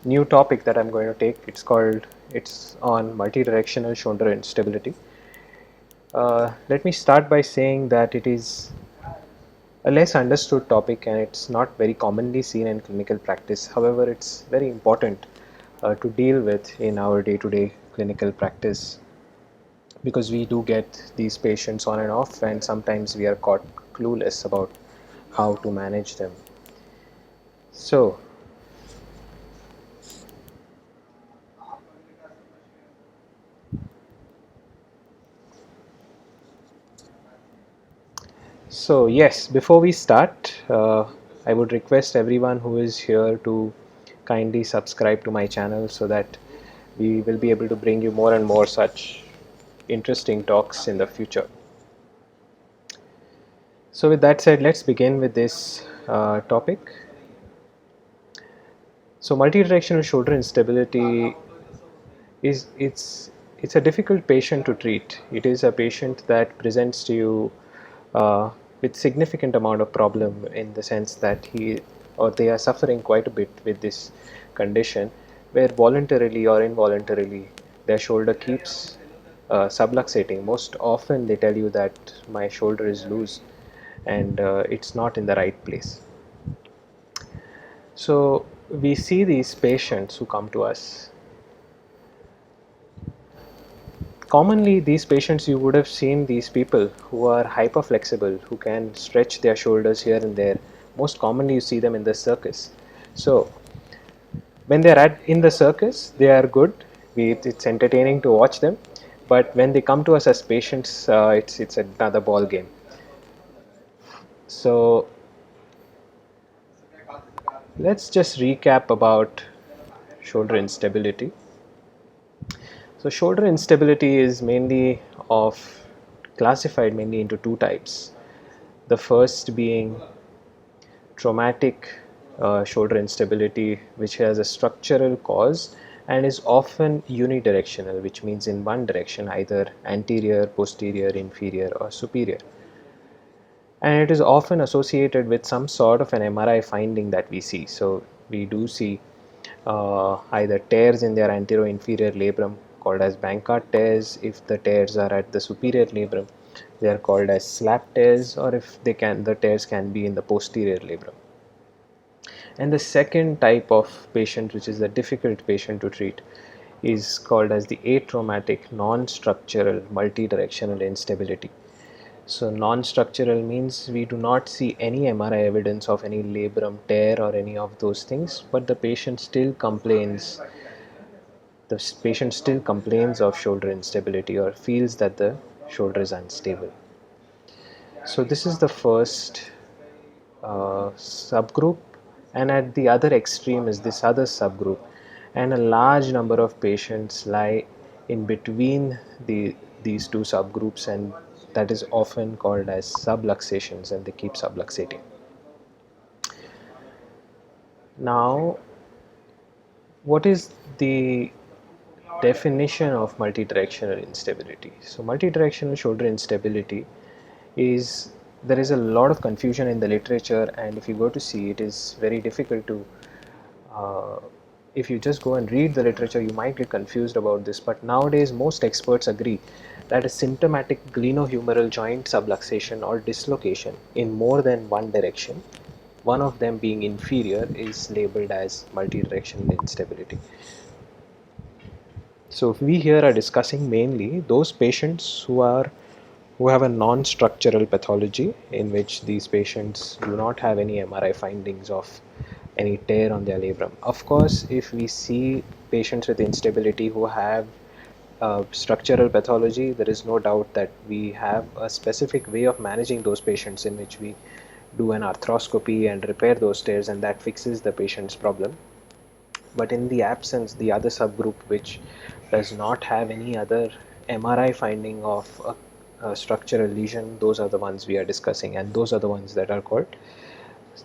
new topic that I'm going to take. It's on multidirectional shoulder instability. Let me start by saying that it is a less understood topic and it's not very commonly seen in clinical practice. However, it's very important to deal with in our day-to-day clinical practice because we do get these patients on and off, and sometimes we are caught clueless about how to manage them. So, yes, before we start, I would request everyone who is here to kindly subscribe to my channel so that we will be able to bring you more and more such interesting talks in the future. So, with that said, let's begin with this topic. So, multidirectional shoulder instability is it's a difficult patient to treat. It is a patient that presents to you with significant amount of problem in the sense that he or they are suffering quite a bit with this condition, where voluntarily or involuntarily their shoulder keeps subluxating. Most often they tell you that my shoulder is loose and it's not in the right place. So we see these patients who come to us. Commonly, these patients, you would have seen these people who are hyperflexible, who can stretch their shoulders here and there. Most commonly, you see them in the circus. So, when they're in the circus, they are good. It's entertaining to watch them. But when they come to us as patients, it's another ball game. So, let's just recap about shoulder instability. So shoulder instability is mainly of classified mainly into two types. The first being traumatic shoulder instability, which has a structural cause and is often unidirectional, which means in one direction, either anterior, posterior, inferior, or superior. And it is often associated with some sort of an MRI finding that we see. So we do see either tears in their anterior-inferior labrum called as Bankart tears. If the tears are at the superior labrum, they are called as slap tears, or if the tears can be in the posterior labrum. And the second type of patient, which is the difficult patient to treat, is called as the atraumatic non-structural multidirectional instability. So non-structural means we do not see any MRI evidence of any labrum tear or any of those things, but the patient still complains. The patient still complains of shoulder instability or feels that the shoulder is unstable. So this is the first subgroup, and at the other extreme is this other subgroup, and a large number of patients lie in between these two subgroups, and that is often called as subluxations, and they keep subluxating. Now, what is the definition of multidirectional instability? So multidirectional shoulder instability is, there is a lot of confusion in the literature, and if you go to see, it is very difficult to if you just go and read the literature, you might get confused about this. But nowadays most experts agree that a symptomatic glenohumeral joint subluxation or dislocation in more than one direction, one of them being inferior, is labeled as multidirectional instability. So we here are discussing mainly those patients who have a non-structural pathology, in which these patients do not have any MRI findings of any tear on their labrum. Of course, if we see patients with instability who have structural pathology, there is no doubt that we have a specific way of managing those patients, in which we do an arthroscopy and repair those tears, and that fixes the patient's problem. But in the absence, the other subgroup, which does not have any other MRI finding of a structural lesion, those are the ones we are discussing, and those are the ones that are called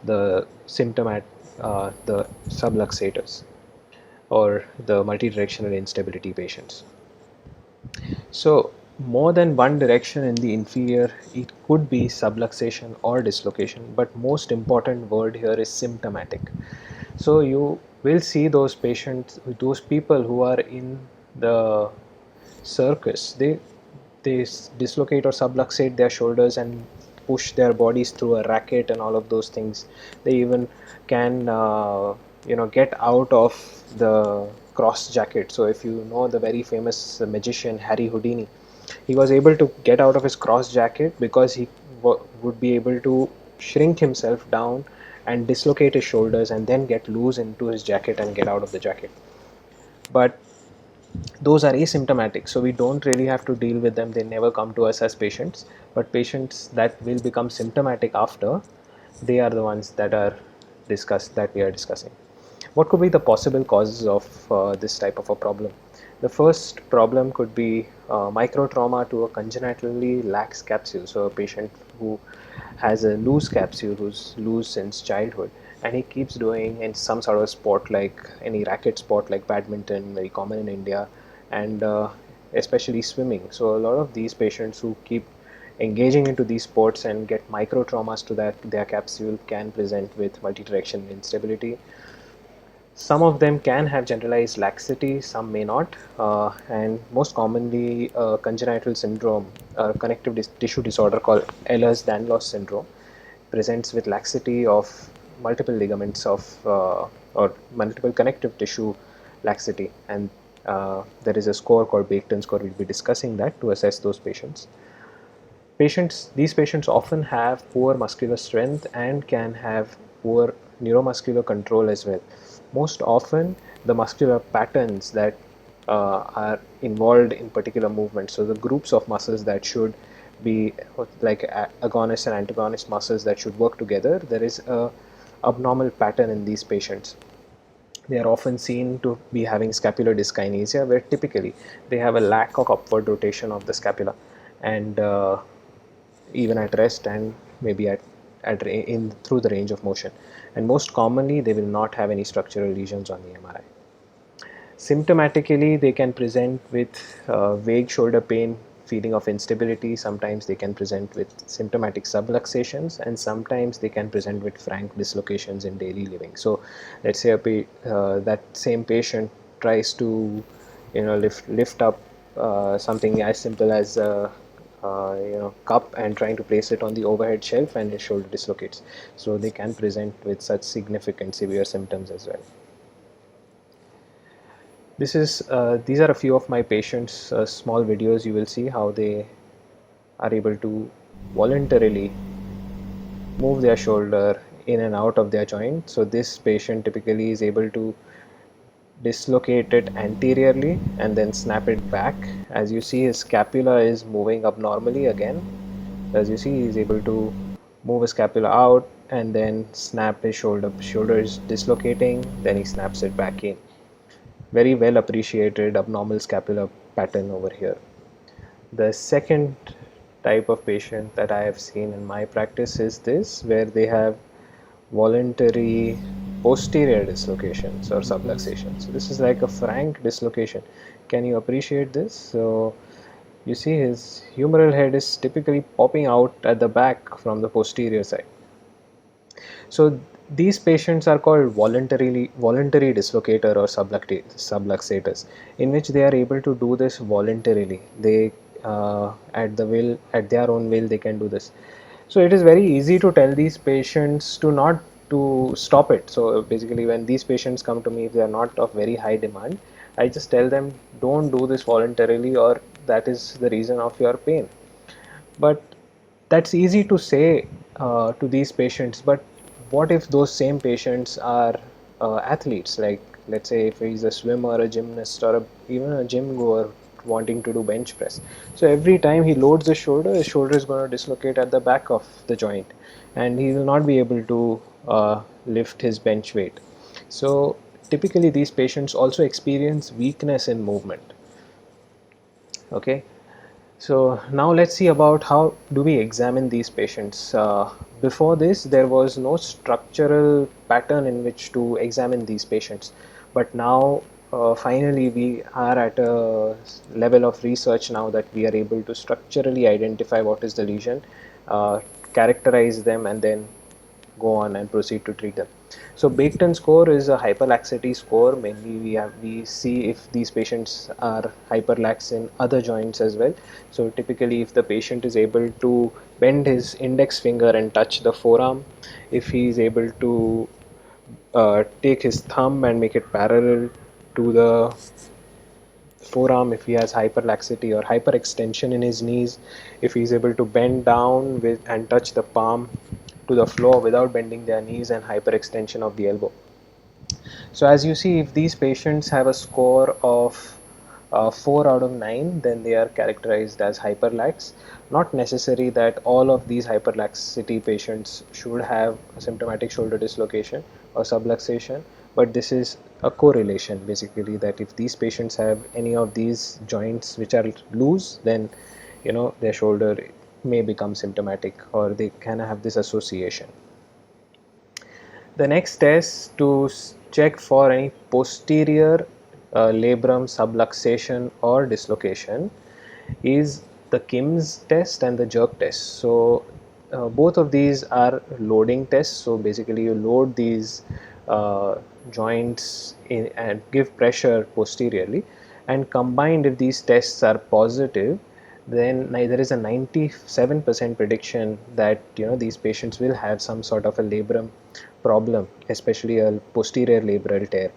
the the subluxators, or the multidirectional instability patients. So more than one direction in the inferior, it could be subluxation or dislocation, but most important word here is symptomatic. So you will see those patients, those people who are in the circus, they dislocate or subluxate their shoulders and push their bodies through a racket and all of those things. They even can get out of the cross jacket. So if you know the very famous magician Harry Houdini, he was able to get out of his cross jacket because he would be able to shrink himself down and dislocate his shoulders and then get loose into his jacket and get out of the jacket. But those are asymptomatic, so we don't really have to deal with them. They never come to us as patients. But patients that will become symptomatic after, they are the ones that we are discussing. What could be the possible causes of this type of a problem? The first problem could be micro trauma to a congenitally lax capsule. So a patient who has a loose capsule, who's loose since childhood, and he keeps doing in some sort of sport, like any racket sport like badminton, very common in India, and especially swimming. So a lot of these patients who keep engaging into these sports and get micro traumas to their capsule can present with multidirectional instability. Some of them can have generalized laxity, some may not, and most commonly congenital syndrome, connective tissue disorder called Ehlers-Danlos syndrome, presents with laxity of multiple ligaments or multiple connective tissue laxity, and there is a score called Beighton score. We'll be discussing that to assess those patients. These patients often have poor muscular strength and can have poor neuromuscular control as well. Most often, the muscular patterns that are involved in particular movements, so the groups of muscles that should be like agonist and antagonist muscles that should work together, there is a abnormal pattern in these patients. They are often seen to be having scapular dyskinesia, where typically they have a lack of upward rotation of the scapula, and even at rest and maybe in through the range of motion. And most commonly, they will not have any structural lesions on the MRI. Symptomatically, they can present with vague shoulder pain, feeling of instability. Sometimes they can present with symptomatic subluxations, and sometimes they can present with frank dislocations in daily living. So let's say that same patient tries to lift up something as simple as a cup and trying to place it on the overhead shelf, and his shoulder dislocates. So they can present with such significant severe symptoms as well. These are a few of my patients' small videos. You will see how they are able to voluntarily move their shoulder in and out of their joint. So this patient typically is able to dislocate it anteriorly and then snap it back. As you see, his scapula is moving up normally again. As you see, he is able to move his scapula out and then snap his shoulder. Shoulder is dislocating, then he snaps it back in. Very well appreciated abnormal scapular pattern over here. The second type of patient that I have seen in my practice is this, where they have voluntary posterior dislocations or subluxations. So this is like a frank dislocation. Can you appreciate this? So you see his humeral head is typically popping out at the back from the posterior side. So these patients are called voluntary dislocator or subluxators, in which they are able to do this voluntarily. They at their own will, they can do this. So it is very easy to tell these patients to stop it. So basically, when these patients come to me, if they are not of very high demand, I just tell them, don't do this voluntarily, or that is the reason of your pain. But that's easy to say to these patients. But what if those same patients are athletes? Like, let's say if he's a swimmer, a gymnast, or even a gym goer wanting to do bench press. So every time he loads his shoulder is going to dislocate at the back of the joint, and he will not be able to lift his bench weight. So typically these patients also experience weakness in movement. Okay, so now let's see about how do we examine these patients. Before this, there was no structural pattern in which to examine these patients, but now finally we are at a level of research now that we are able to structurally identify what is the lesion, characterize them, and then go on and proceed to treat them. So Beighton score is a hyperlaxity score. Mainly we see if these patients are hyperlax in other joints as well. So typically if the patient is able to bend his index finger and touch the forearm, if he is able to take his thumb and make it parallel to the forearm, if he has hyperlaxity or hyperextension in his knees, if he is able to bend down with and touch the palm to the floor without bending their knees, and hyperextension of the elbow. So as you see, if these patients have a score of 4 out of 9, then they are characterized as hyperlax. Not necessary that all of these hyperlaxity patients should have symptomatic shoulder dislocation or subluxation, but this is a correlation basically, that if these patients have any of these joints which are loose, then their shoulder may become symptomatic, or they can have this association. The next test to check for any posterior labrum subluxation or dislocation is the Kim's test and the jerk test. So both of these are loading tests. So basically you load these uh, joints in and give pressure posteriorly, and combined, if these tests are positive, then there is a 97% prediction that these patients will have some sort of a labrum problem, especially a posterior labral tear.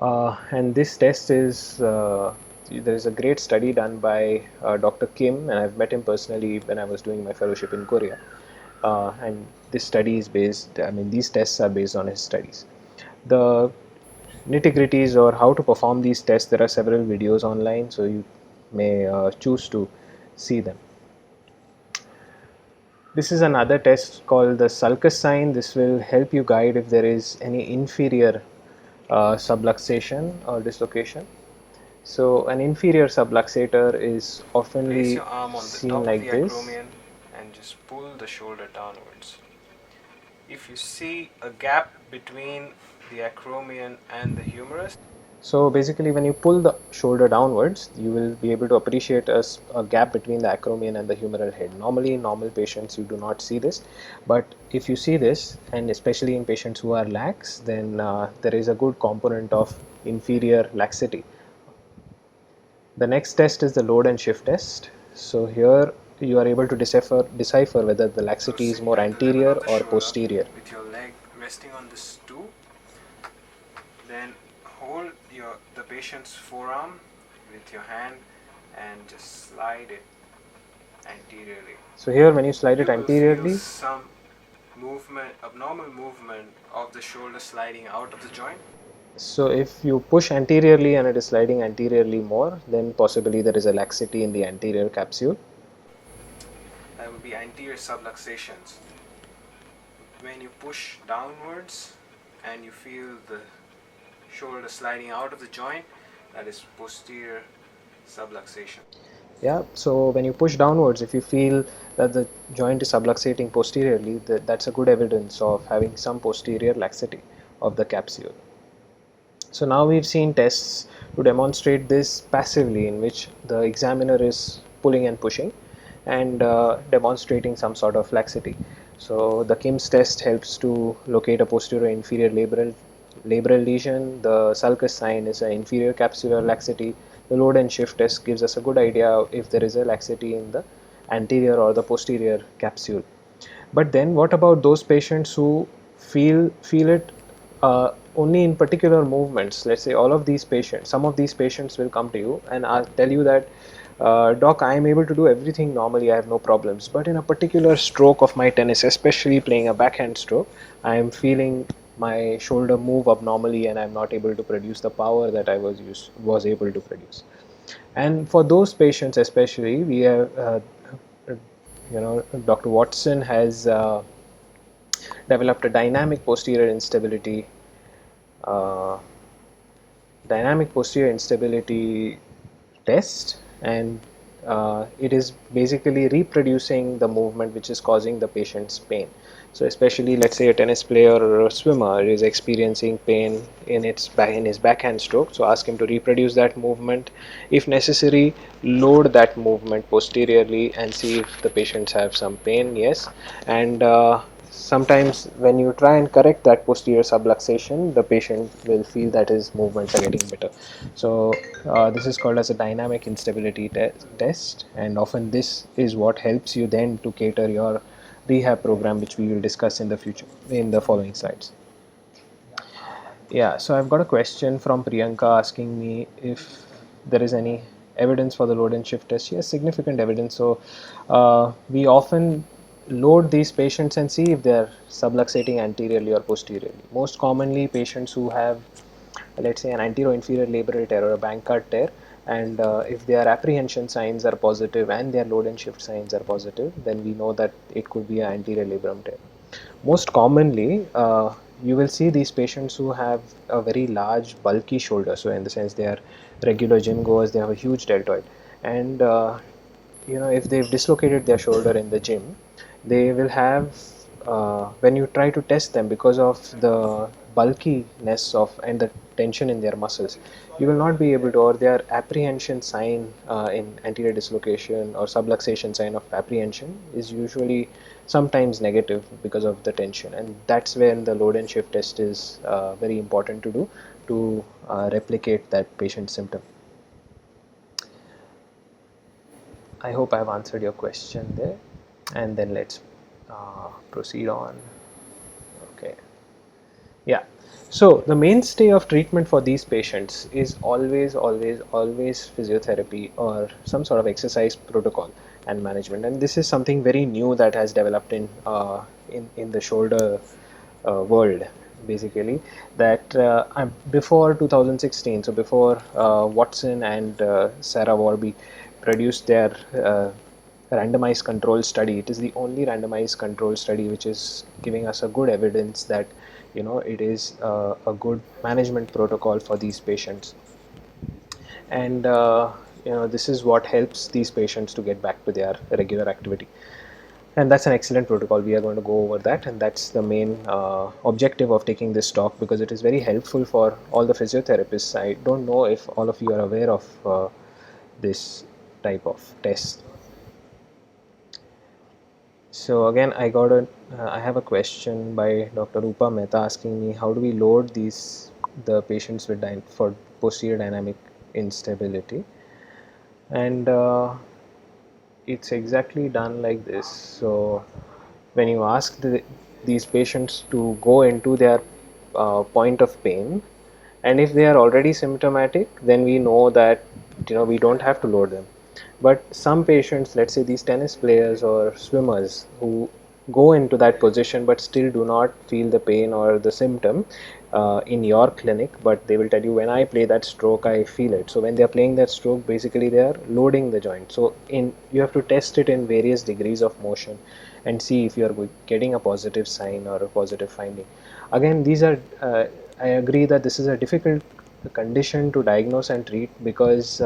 And this test is there is a great study done by Dr. Kim, and I've met him personally when I was doing my fellowship in Korea. And this study is based, I mean, these tests are based on his studies. The nitty-gritties or how to perform these tests, there are several videos online, so you may choose to see them. This is another test called the sulcus sign. This will help you guide if there is any inferior subluxation or dislocation. So an inferior subluxator is oftenly Place your arm on the seen top of like the this. acromion and just pull the shoulder downwards. If you see a gap between the acromion and the humerus, So basically when you pull the shoulder downwards, you will be able to appreciate a gap between the acromion and the humeral head. Normally in normal patients you do not see this, but if you see this, and especially in patients who are lax, then there is a good component of inferior laxity. The next test is the load and shift test. So here you are able to decipher whether the so laxity is sit more at the level anterior of the or shoulder posterior. with your leg resting on the stool. Then hold the patient's forearm with your hand and just slide it anteriorly. So here when you slide it You will feel anteriorly, some movement, abnormal movement of the shoulder sliding out of the joint. so if you push anteriorly and it is sliding anteriorly more, then possibly there is a laxity in the anterior capsule. That would be anterior subluxations. When you push downwards and you feel the shoulder sliding out of the joint, that is posterior subluxation. Yeah, so when you push downwards, if you feel that the joint is subluxating posteriorly, that's a good evidence of having some posterior laxity of the capsule. So now we've seen tests to demonstrate this passively, in which the examiner is pulling and pushing and demonstrating some sort of laxity. So the Kim's test helps to locate a posterior inferior labral lesion. The sulcus sign is an inferior capsular laxity. The load and shift test gives us a good idea if there is a laxity in the anterior or the posterior capsule. But then what about those patients who feel it only in particular movements? Let's say all of these patients, some of these patients will come to you and I'll tell you that, doc, I am able to do everything normally, I have no problems, but in a particular stroke of my tennis, especially playing a backhand stroke, I am feeling my shoulder move abnormally and I'm not able to produce the power that I was able to produce. And for those patients especially, we have Dr. Watson has developed a uh, dynamic posterior instability test, and it is basically reproducing the movement which is causing the patient's pain. So especially, let's say a tennis player or a swimmer is experiencing pain in his backhand stroke, so ask him to reproduce that movement. If necessary, load that movement posteriorly and see if the patients have some pain. Yes, and sometimes when you try and correct that posterior subluxation, the patient will feel that his movements are getting better. So this is called as a dynamic instability test, and often this is what helps you then to cater your rehab program, which we will discuss in the future in the following slides. Yeah, so I've got a question from Priyanka asking me if there is any evidence for the load and shift test. Yes, significant evidence. So we often load these patients and see if they're subluxating anteriorly or posteriorly. Most commonly, patients who have, let's say, an anterior-inferior labral tear or a Bankart tear, and if their apprehension signs are positive and their load and shift signs are positive, then we know that it could be an anterior labrum tear. Most commonly, you will see these patients who have a very large, bulky shoulder. So, in the sense they are regular gym goers, they have a huge deltoid, and if they've dislocated their shoulder in the gym, they will have when you try to test them, because of the bulkiness of and the tension in their muscles, you will not be able to, or their apprehension sign in anterior dislocation or subluxation sign of apprehension is usually sometimes negative because of the tension, and that's when the load and shift test is very important to do to replicate that patient symptom. I hope I've answered your question there, and then let's proceed on. Okay. Yeah. So the mainstay of treatment for these patients is always physiotherapy or some sort of exercise protocol and management. And this is something very new that has developed in the shoulder world, basically. That before 2016, so before Watson and Sarah Warby produced their randomized control study. It is the only randomized control study which is giving us a good evidence that it is a good management protocol for these patients, and this is what helps these patients to get back to their regular activity. And that's an excellent protocol. We are going to go over that, and that's the main objective of taking this talk, because it is very helpful for all the physiotherapists. I don't know if all of you are aware of this type of test. So again, I have a question by Dr. Rupa Mehta asking me, how do we load the patients with for posterior dynamic instability? And it's exactly done like this. So when you ask these patients to go into their point of pain, and if they are already symptomatic, then we know that we don't have to load them. But some patients, let's say these tennis players or swimmers, who go into that position but still do not feel the pain or the symptom in your clinic, but they will tell you, when I play that stroke I feel it. So when they are playing that stroke, basically they are loading the joint. So you have to test it in various degrees of motion and see if you are getting a positive sign or a positive finding. Again, these are I agree that this is a difficult condition to diagnose and treat, because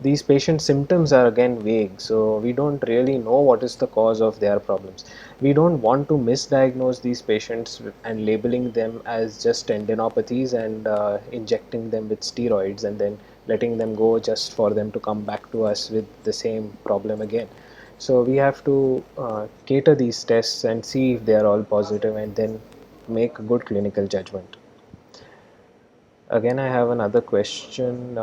these patient symptoms are again vague, so we don't really know what is the cause of their problems. We don't want to misdiagnose these patients and labeling them as just tendinopathies and injecting them with steroids and then letting them go just for them to come back to us with the same problem again. So we have to cater these tests and see if they are all positive, and then make a good clinical judgment. Again, I have another question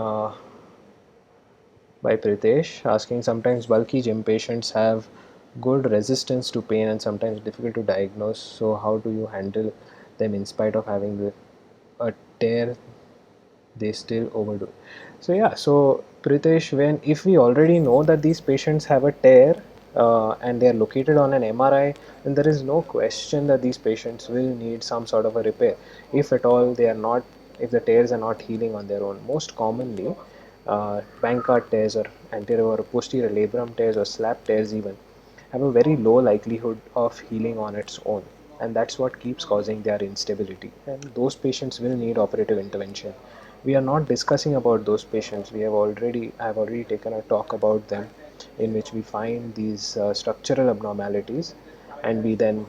by Pritesh asking, sometimes bulky gym patients have good resistance to pain and sometimes difficult to diagnose. So how do you handle them in spite of having a tear? They still overdo it. So yeah, so Pritesh, if we already know that these patients have a tear and they are located on an MRI, then there is no question that these patients will need some sort of a repair. If at all they are not, if the tears are not healing on their own. Most commonly, Bankart tears or anterior or posterior labrum tears or slap tears even have a very low likelihood of healing on its own, and that's what keeps causing their instability, and those patients will need operative intervention. We are not discussing about those patients. I have already taken a talk about them, in which we find these structural abnormalities and we then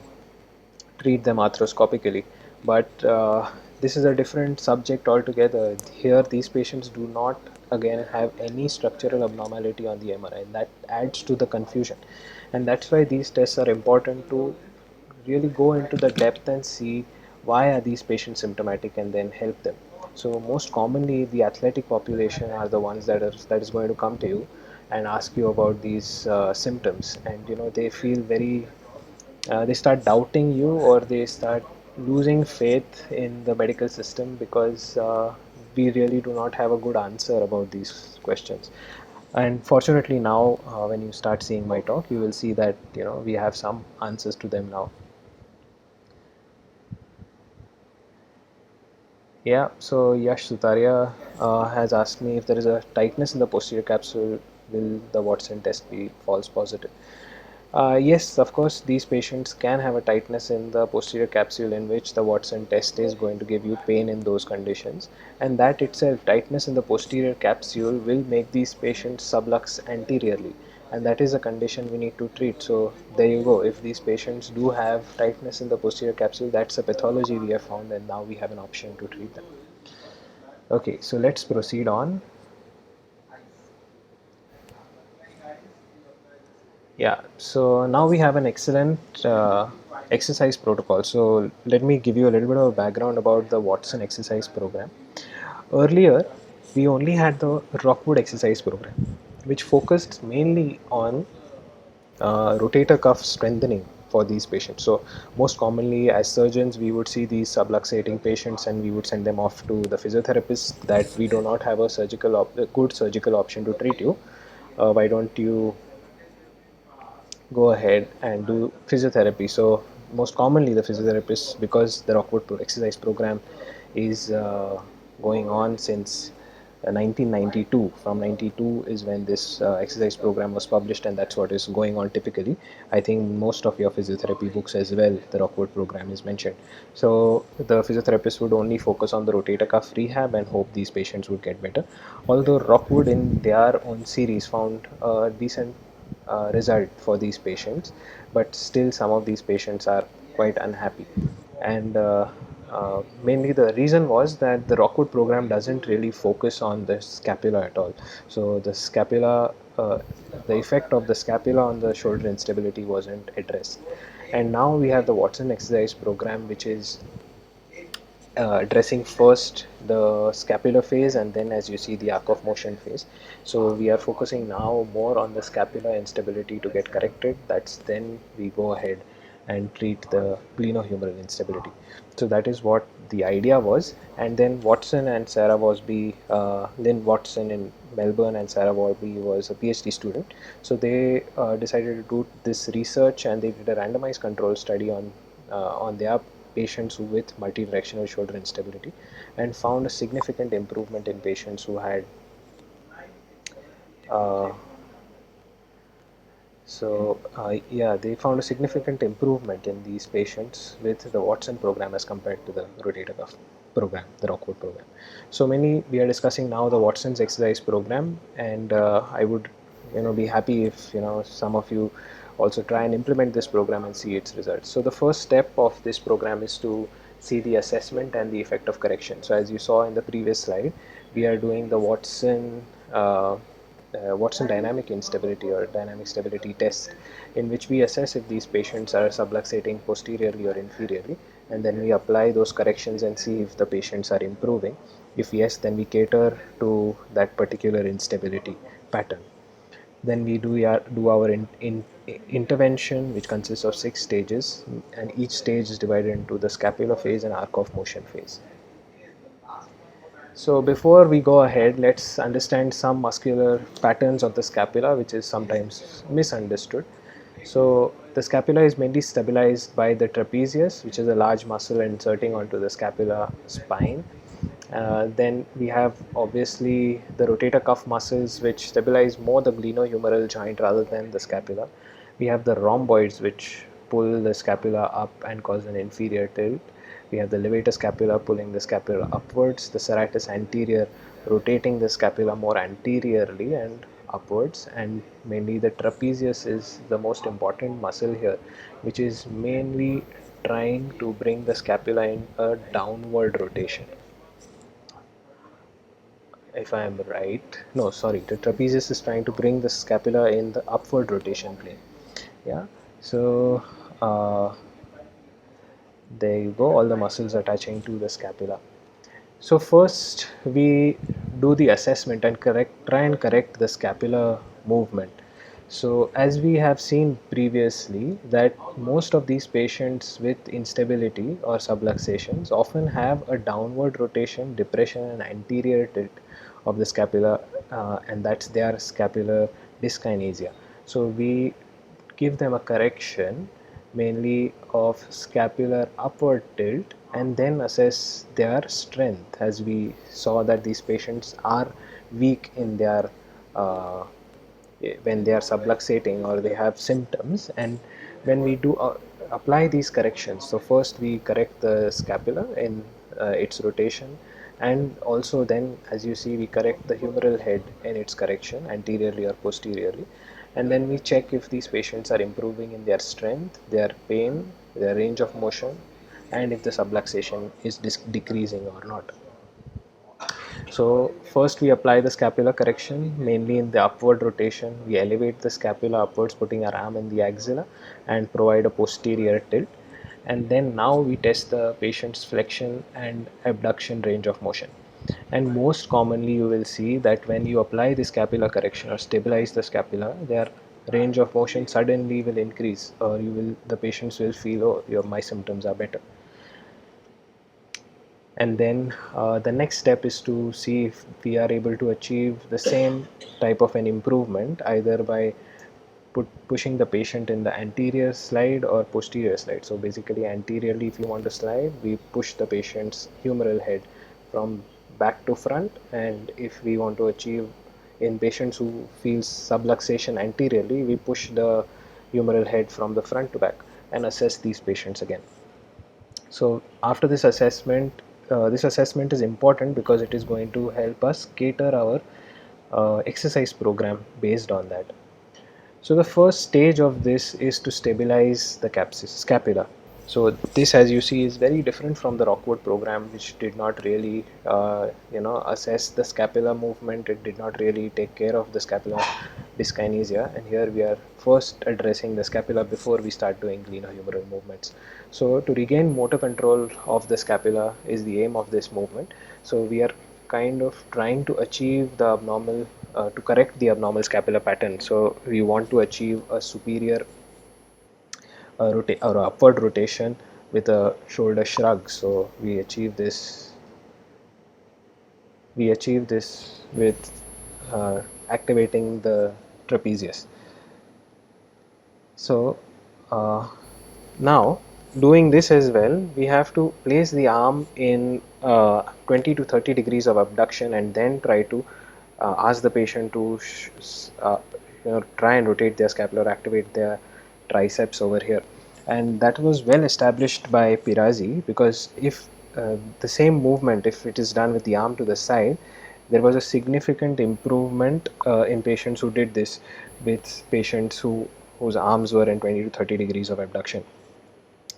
treat them arthroscopically. But this is a different subject altogether. Here, these patients do not again have any structural abnormality on the MRI. That adds to the confusion, and that's why these tests are important to really go into the depth and see why are these patients symptomatic and then help them. So most commonly the athletic population are the ones that is going to come to you and ask you about these symptoms, and they feel very they start doubting you, or they start losing faith in the medical system because we really do not have a good answer about these questions. And fortunately now, when you start seeing my talk, you will see that we have some answers to them now. Yeah, so Yash Sutaria has asked me if there is a tightness in the posterior capsule, will the Watson test be false positive? Yes, of course, these patients can have a tightness in the posterior capsule, in which the Watson test is going to give you pain in those conditions. And that itself, tightness in the posterior capsule, will make these patients sublux anteriorly. And that is a condition we need to treat. So, there you go. If these patients do have tightness in the posterior capsule, that's a pathology we have found, and now we have an option to treat them. Okay, so let's proceed on. Yeah, so now we have an excellent exercise protocol. So let me give you a little bit of a background about the Watson exercise program. Earlier, we only had the Rockwood exercise program, which focused mainly on rotator cuff strengthening for these patients. So most commonly, as surgeons, we would see these subluxating patients and we would send them off to the physiotherapist that we do not have a good surgical option to treat you. Why don't you go ahead and do physiotherapy? So most commonly the physiotherapists, because the Rockwood exercise program is going on since 1992. From 92 is when this exercise program was published, and that's what is going on typically. I think most of your physiotherapy books as well, the Rockwood program is mentioned. So the physiotherapist would only focus on the rotator cuff rehab and hope these patients would get better. Although Rockwood in their own series found a decent result for these patients, but still some of these patients are quite unhappy. And mainly the reason was that the Rockwood program doesn't really focus on the scapula at all. So the scapula, the effect of the scapula on the shoulder instability wasn't addressed. And now we have the Watson exercise program, which is addressing first the scapular phase, and then, as you see, the arc of motion phase. So we are focusing now more on the scapular instability to get corrected. That's then we go ahead and treat the glenohumeral instability. So that is what the idea was. And then Watson and Sarah Wasby, Lynn Watson in Melbourne and Sarah Wasby was a PhD student. So they decided to do this research, and they did a randomized control study on their patients with multidirectional shoulder instability, and found a significant improvement in patients who had uh, yeah, they found a significant improvement in these patients with the Watson program as compared to the rotator cuff program, the Rockwood program. So mainly we are discussing now the Watson's exercise program, and I would be happy if some of you also try and implement this program and see its results. So the first step of this program is to see the assessment and the effect of correction. So as you saw in the previous slide, we are doing the Watson dynamic instability or dynamic stability test, in which we assess if these patients are subluxating posteriorly or inferiorly, and then we apply those corrections and see if the patients are improving. If yes, then we cater to that particular instability pattern. Then we do our intervention, which consists of 6 stages, and each stage is divided into the scapular phase and arc of motion phase. So before we go ahead, let's understand some muscular patterns of the scapula, which is sometimes misunderstood. So the scapula is mainly stabilized by the trapezius, which is a large muscle inserting onto the scapula spine. Then we have obviously the rotator cuff muscles, which stabilize more the glenohumeral joint rather than the scapula. We have the rhomboids, which pull the scapula up and cause an inferior tilt. We have the levator scapula pulling the scapula upwards, the serratus anterior rotating the scapula more anteriorly and upwards, and mainly the trapezius is the most important muscle here, which is mainly trying to bring the scapula in a downward rotation. If I am right, no, sorry, the trapezius is trying to bring the scapula in the upward rotation plane. Yeah, so There you go, all the muscles attaching to the scapula. So first we do the assessment and try and correct the scapular movement. So as we have seen previously that most of these patients with instability or subluxations often have a downward rotation, depression and anterior tilt of the scapula, and that's their scapular dyskinesia. So we give them a correction mainly of scapular upward tilt and then assess their strength, as we saw that these patients are weak in their uh, when they are subluxating or they have symptoms. And when we do apply these corrections, so first we correct the scapula in its rotation, and also then as you see we correct the humeral head in its correction anteriorly or posteriorly, and then we check if these patients are improving in their strength, their pain, their range of motion, and if the subluxation is decreasing or not. So first we apply the scapular correction mainly in the upward rotation. We elevate the scapula upwards, putting our arm in the axilla and provide a posterior tilt. And then now we test the patient's flexion and abduction range of motion. And most commonly you will see that when you apply the scapular correction or stabilize the scapula, their range of motion suddenly will increase, or the patients will feel, oh, my symptoms are better. And then the next step is to see if we are able to achieve the same type of an improvement either by pushing the patient in the anterior slide or posterior slide. So basically anteriorly, if you want to slide, we push the patient's humeral head from back to front, and if we want to achieve in patients who feel subluxation anteriorly, we push the humeral head from the front to back and assess these patients again. So after this assessment is important because it is going to help us cater our exercise program based on that. So the first stage of this is to stabilize the scapula. So this, as you see, is very different from the Rockwood program, which did not really, assess the scapular movement. It did not really take care of the scapular dyskinesia. And here we are first addressing the scapula before we start doing glenohumeral movements. So to regain motor control of the scapula is the aim of this movement. So we are kind of trying to achieve the abnormal, to correct the abnormal scapular pattern. So we want to achieve a superior or upward rotation with a shoulder shrug. So we achieve this with activating the trapezius. So uh, now doing this as well, we have to place the arm in 20 to 30 degrees of abduction and then try to ask the patient to try and rotate their scapula or activate their triceps over here. And that was well established by Pirazi, because if the same movement, if it is done with the arm to the side, there was a significant improvement in patients who did this with patients whose arms were in 20 to 30 degrees of abduction.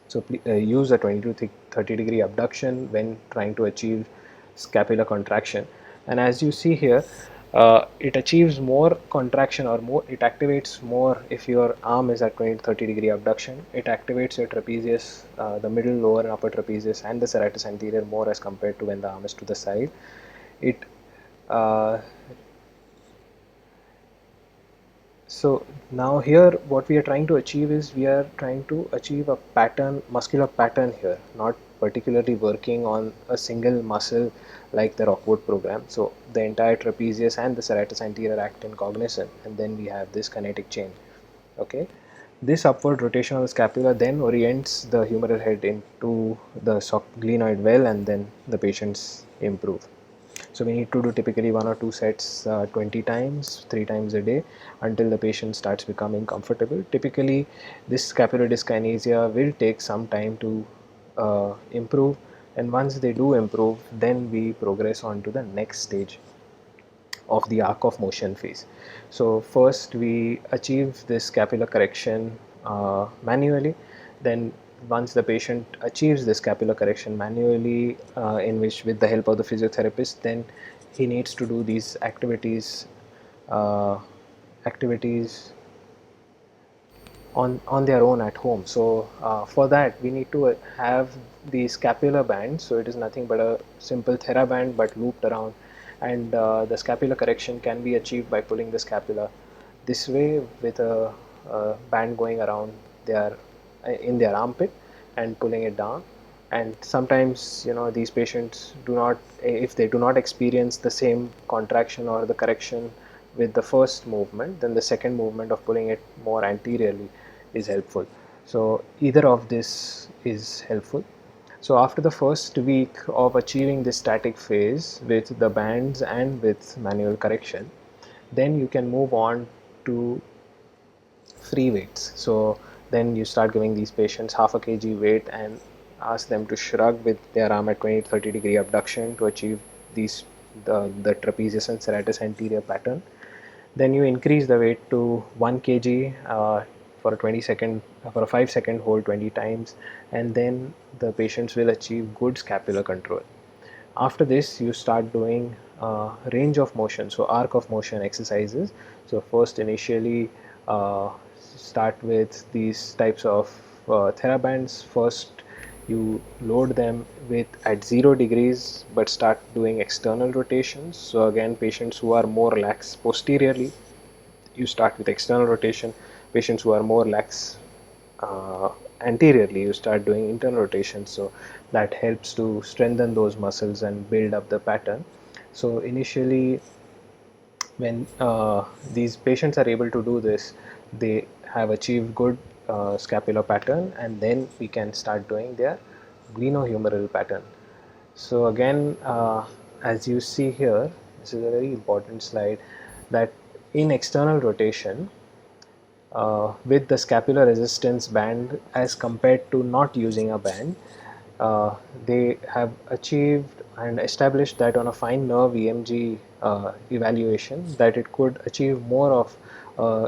So use a 20 to 30 degree abduction when trying to achieve scapular contraction. And as you see here, it achieves more contraction, or more, it activates more if your arm is at 20 to 30 degree abduction. It activates your trapezius, the middle, lower and upper trapezius and the serratus anterior more as compared to when the arm is to the side. It uh, So now here what we are trying to achieve is we are trying to achieve a pattern, muscular pattern here, not particularly working on a single muscle like the Rockwood program. So the entire trapezius and the serratus anterior act in cognizant, and then we have this kinetic chain. Okay, this upward rotation of the scapula then orients the humeral head into the glenoid well, and then the patients improve. So we need to do typically 1 or 2 sets 20 times, 3 times a day, until the patient starts becoming comfortable. Typically this scapular dyskinesia will take some time to improve, and once they do improve, then we progress on to the next stage of the arc of motion phase. So first we achieve this scapular correction manually. Then once the patient achieves the scapular correction manually, in which with the help of the physiotherapist, then he needs to do these activities uh, activities on their own at home. So for that we need to have the scapular band. So it is nothing but a simple TheraBand but looped around, and the scapular correction can be achieved by pulling the scapula this way with a band going around their in their armpit and pulling it down. And sometimes, you know, these patients do not, if they do not experience the same contraction or the correction with the first movement, then the second movement of pulling it more anteriorly is helpful. So either of this is helpful. So after the first week of achieving this static phase with the bands and with manual correction, then you can move on to free weights. So then you start giving these patients half a kg weight and ask them to shrug with their arm at 20-30 degree abduction to achieve these the trapezius and serratus anterior pattern. Then you increase the weight to 1 kg for a 5-second hold 20 times, and then the patients will achieve good scapular control. After this you start doing range of motion, so arc of motion exercises. So first initially start with these types of TheraBands. First you load them with at 0 degrees but start doing external rotations. So again, patients who are more lax posteriorly, you start with external rotation. Patients who are more lax anteriorly, you start doing internal rotation. So that helps to strengthen those muscles and build up the pattern. So initially when these patients are able to do this, they have achieved good scapular pattern, and then we can start doing their glenohumeral pattern. So again, as you see here, this is a very important slide, that in external rotation with the scapular resistance band as compared to not using a band, they have achieved and established that on a fine nerve EMG evaluation, that it could achieve more of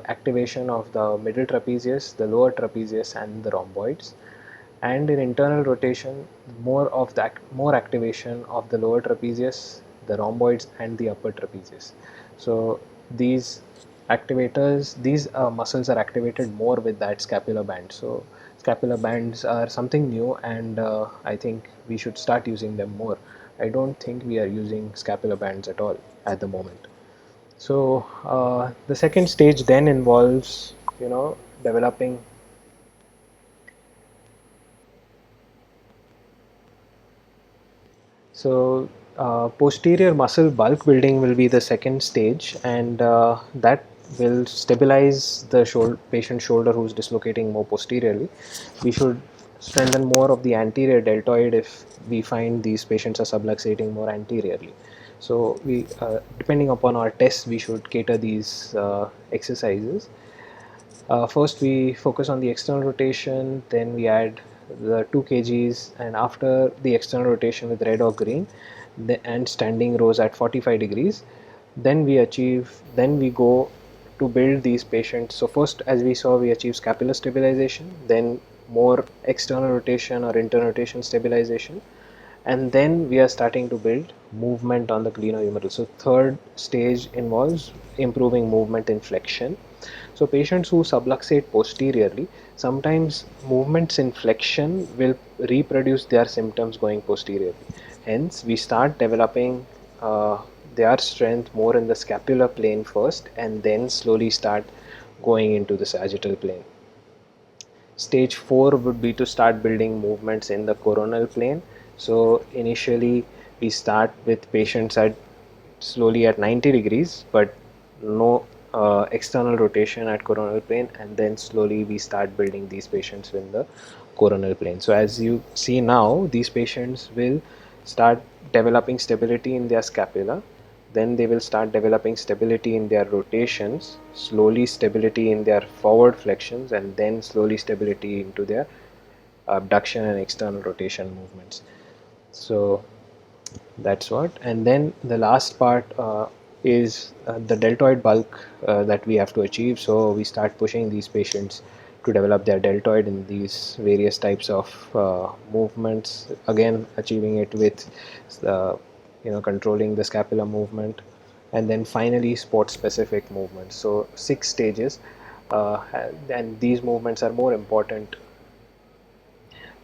activation of the middle trapezius, the lower trapezius and the rhomboids, and in internal rotation more activation of the lower trapezius, the rhomboids and the upper trapezius. So these these muscles are activated more with that scapular band. So scapular bands are something new, and I think we should start using them more. I don't think we are using scapular bands at all at the moment. So the second stage then involves, you know, developing. So posterior muscle bulk building will be the second stage, and that will stabilize the patient shoulder who's dislocating more posteriorly. We should strengthen more of the anterior deltoid if we find these patients are subluxating more anteriorly. So we, depending upon our tests, we should cater these exercises. First we focus on the external rotation, then we add the 2 kgs, and after the external rotation with red or green and standing rows at 45 degrees, then we go to build these patients. So first, as we saw, we achieve scapular stabilization, then more external rotation or internal rotation stabilization, and then we are starting to build movement on the glenohumeral. So third stage involves improving movement in flexion. So patients who subluxate posteriorly, sometimes movements in flexion will reproduce their symptoms going posteriorly. Hence, we start developing their strength more in the scapular plane first, and then slowly start going into the sagittal plane. Stage 4 would be to start building movements in the coronal plane. So initially we start with patients at slowly at 90 degrees but no external rotation at coronal plane, and then slowly we start building these patients in the coronal plane. So as you see now, these patients will start developing stability in their scapula, then they will start developing stability in their rotations, slowly stability in their forward flexions, and then slowly stability into their abduction and external rotation movements. So that's what. And then the last part is the deltoid bulk that we have to achieve. So we start pushing these patients to develop their deltoid in these various types of movements, again achieving it with controlling the scapular movement, and then finally sport specific movements. So 6 stages. and these movements are more important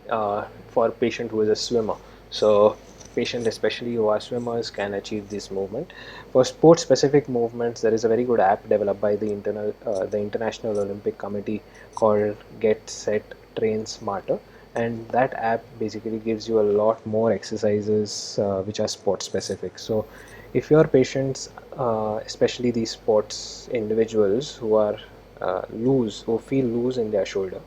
for a patient who is a swimmer. So patient especially who are swimmers can achieve this movement. For sport specific movements, there is a very good app developed by the International Olympic Committee called Get Set Train Smarter, and that app basically gives you a lot more exercises which are sport specific. So if your patients, especially these sports individuals who are who feel loose in their shoulder,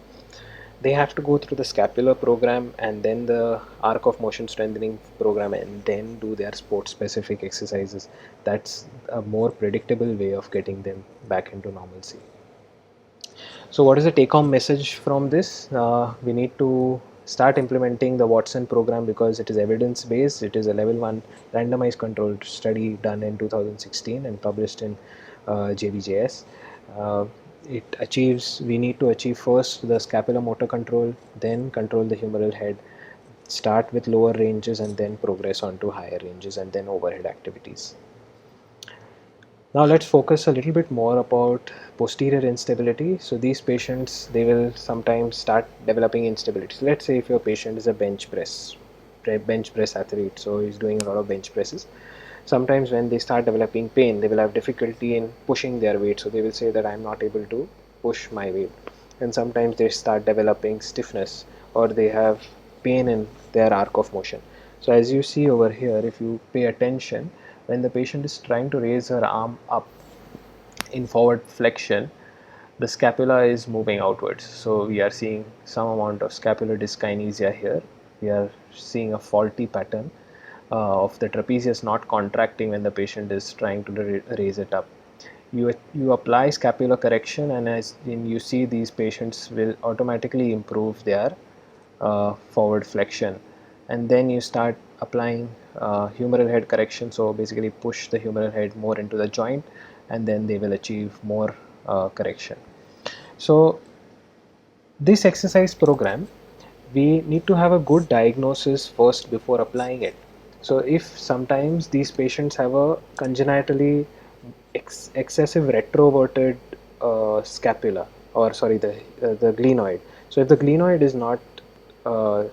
they have to go through the scapular program and then the arc of motion strengthening program and then do their sport specific exercises. That's a more predictable way of getting them back into normalcy. So what is the take home message from this? We need to start implementing the Watson program because it is evidence based. It is a level 1 randomized controlled study done in 2016 and published in JBJS. We need to achieve first the scapular motor control, then control the humeral head, start with lower ranges and then progress on to higher ranges and then overhead activities. Now let's focus a little bit more about posterior instability. So these patients, they will sometimes start developing instability. So let's say if your patient is a bench press athlete, so he's doing a lot of bench presses. Sometimes when they start developing pain, they will have difficulty in pushing their weight. So they will say that I'm not able to push my weight. And sometimes they start developing stiffness or they have pain in their arc of motion. So as you see over here, if you pay attention, when the patient is trying to raise her arm up in forward flexion, the scapula is moving outwards. So we are seeing some amount of scapular dyskinesia here. We are seeing a faulty pattern of the trapezius not contracting when the patient is trying to raise it up. You apply scapular correction, and as you see, these patients will automatically improve their forward flexion, and then you start applying humeral head correction. So basically push the humeral head more into the joint and then they will achieve more correction. So this exercise program, we need to have a good diagnosis first before applying it. So if sometimes these patients have a congenitally excessive retroverted scapula, or sorry, the glenoid. So if the glenoid is not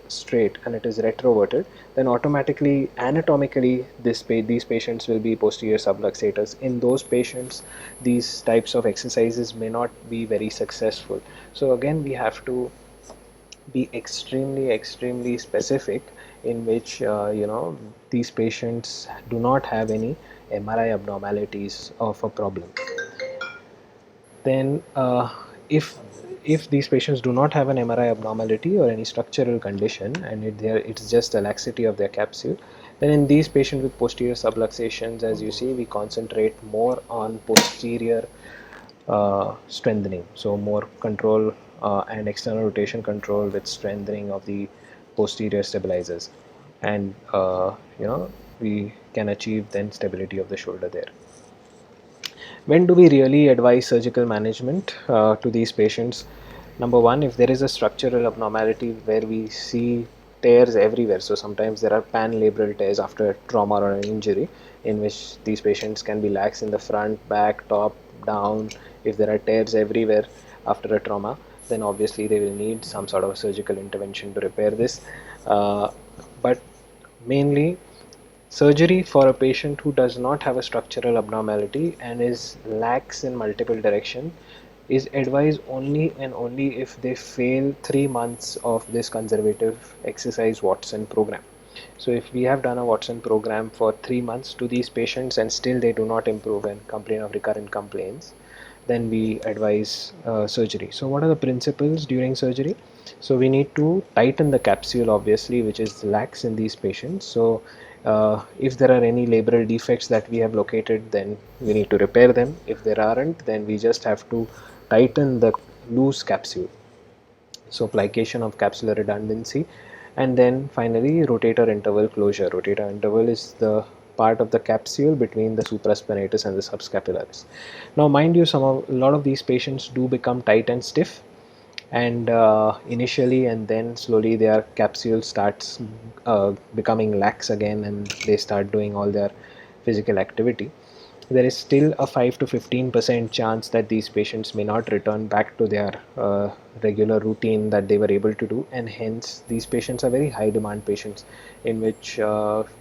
straight and it is retroverted, then automatically anatomically these patients will be posterior subluxators. In those patients, these types of exercises may not be very successful. So again, we have to be extremely specific in which these patients do not have any MRI abnormalities of a problem. Then if these patients do not have an MRI abnormality or any structural condition and it's just a laxity of their capsule, then in these patients with posterior subluxations, as you see, we concentrate more on posterior strengthening, so more control and external rotation control with strengthening of the posterior stabilizers, and we can achieve then stability of the shoulder there. When do we really advise surgical management to these patients? Number one, if there is a structural abnormality where we see tears everywhere, so sometimes there are panlabral tears after trauma or an injury, in which these patients can be lax in the front, back, top, down. If there are tears everywhere after a trauma, then obviously they will need some sort of surgical intervention to repair this. But mainly, surgery for a patient who does not have a structural abnormality and is lax in multiple directions is advised only and only if they fail 3 months of this conservative exercise Watson program. So if we have done a Watson program for 3 months to these patients and still they do not improve and complain of recurrent complaints, then we advise surgery. So what are the principles during surgery? So we need to tighten the capsule, obviously, which is lax in these patients. So if there are any labral defects that we have located, then we need to repair them. If there aren't, then we just have to tighten the loose capsule. So plication of capsular redundancy, and then finally rotator interval closure. Rotator interval is the part of the capsule between the supraspinatus and the subscapularis. Now mind you, a lot of these patients do become tight and stiff, and initially, and then slowly their capsule starts becoming lax again and they start doing all their physical activity. there is still a 5 to 15% chance that these patients may not return back to their regular routine that they were able to do, and hence these patients are very high demand patients, in which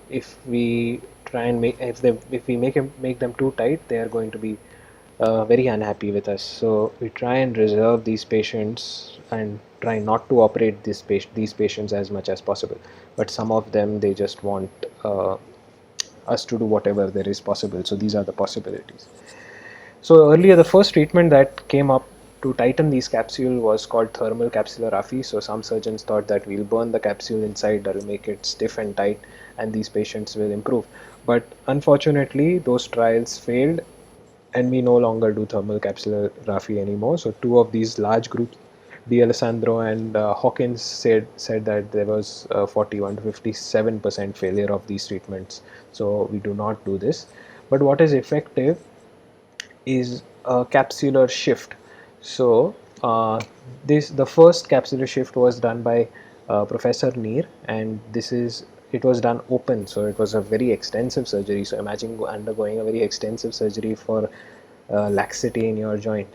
if we try and if we make them too tight, they are going to be very unhappy with us. So we try and reserve these patients and try not to operate these patients as much as possible. But some of them, they just want us to do whatever there is possible. So these are the possibilities. So earlier, the first treatment that came up to tighten these capsule was called thermal capsulorrhaphy. So some surgeons thought that we'll burn the capsule inside, that will make it stiff and tight, and these patients will improve. But unfortunately, those trials failed, and we no longer do thermal capsulorrhaphy anymore. So two of these large groups, D'Alessandro and Hawkins, said that there was 41 to 57% failure of these treatments. So we do not do this. But what is effective is a capsular shift. So the first capsular shift was done by Professor Neer, and it was done open, so it was a very extensive surgery. So imagine undergoing a very extensive surgery for laxity in your joint.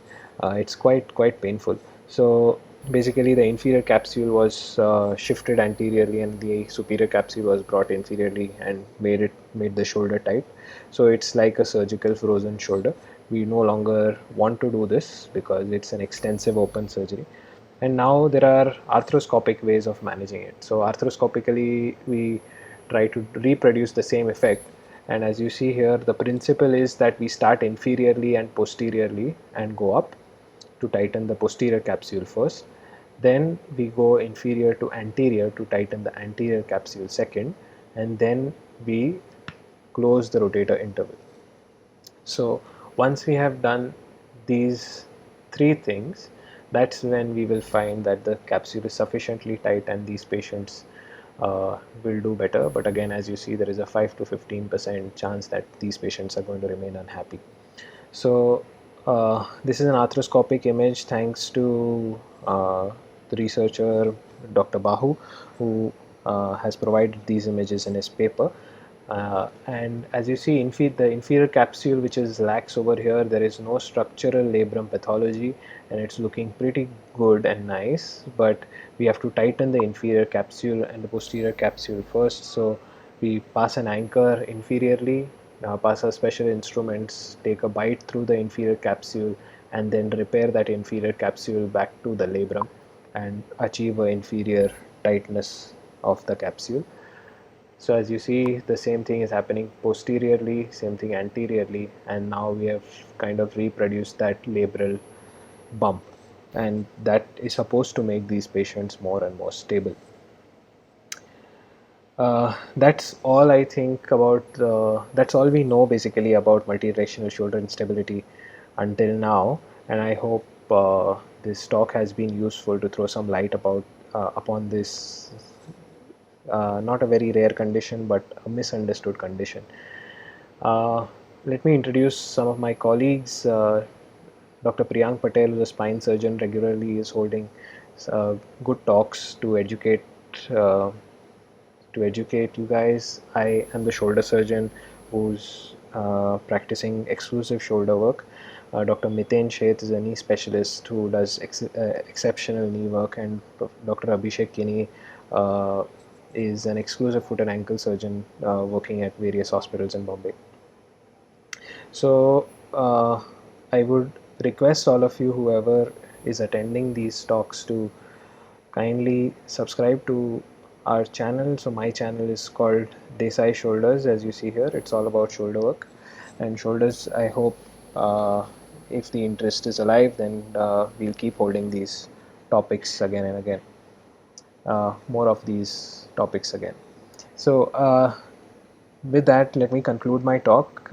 It's quite painful. So basically, the inferior capsule was shifted anteriorly, and the superior capsule was brought inferiorly and made the shoulder tight. So it's like a surgical frozen shoulder. We no longer want to do this because it's an extensive open surgery. And now there are arthroscopic ways of managing it. So arthroscopically, we try to reproduce the same effect. And as you see here, the principle is that we start inferiorly and posteriorly and go up to tighten the posterior capsule first. Then we go inferior to anterior to tighten the anterior capsule second, and then we close the rotator interval. So once we have done these three things, that's when we will find that the capsule is sufficiently tight and these patients will do better. But again, as you see, there is a 5 to 15% chance that these patients are going to remain unhappy. So this is an arthroscopic image thanks to the researcher Dr. Bahu, who has provided these images in his paper. And as you see, the inferior capsule, which is lax over here, there is no structural labrum pathology, and it's looking pretty good and nice. But we have to tighten the inferior capsule and the posterior capsule first. So we pass an anchor inferiorly, pass our special instruments, take a bite through the inferior capsule, and then repair that inferior capsule back to the labrum and achieve an inferior tightness of the capsule. So as you see, the same thing is happening posteriorly, same thing anteriorly, and now we have kind of reproduced that labral bump, and that is supposed to make these patients more and more stable. That's all I think about. That's all we know basically about multidirectional shoulder instability until now, and I hope this talk has been useful to throw some light upon this not a very rare condition, but a misunderstood condition. Uh, Let me introduce some of my colleagues. Dr. Priyank Patel, who is a spine surgeon, regularly is holding good talks uh, to educate you guys. I am the shoulder surgeon who's practicing exclusive shoulder work. Dr. Miten Sheth is a knee specialist who does exceptional knee work, and Dr. Abhishek Kini is an exclusive foot and ankle surgeon working at various hospitals in Bombay. So I would request all of you, whoever is attending these talks, to kindly subscribe to our channel. So my channel is called Desai Shoulders. As you see here, it's all about shoulder work and shoulders. I hope if the interest is alive, then we'll keep holding these topics again and again, more of these topics again. So with that, let me conclude my talk,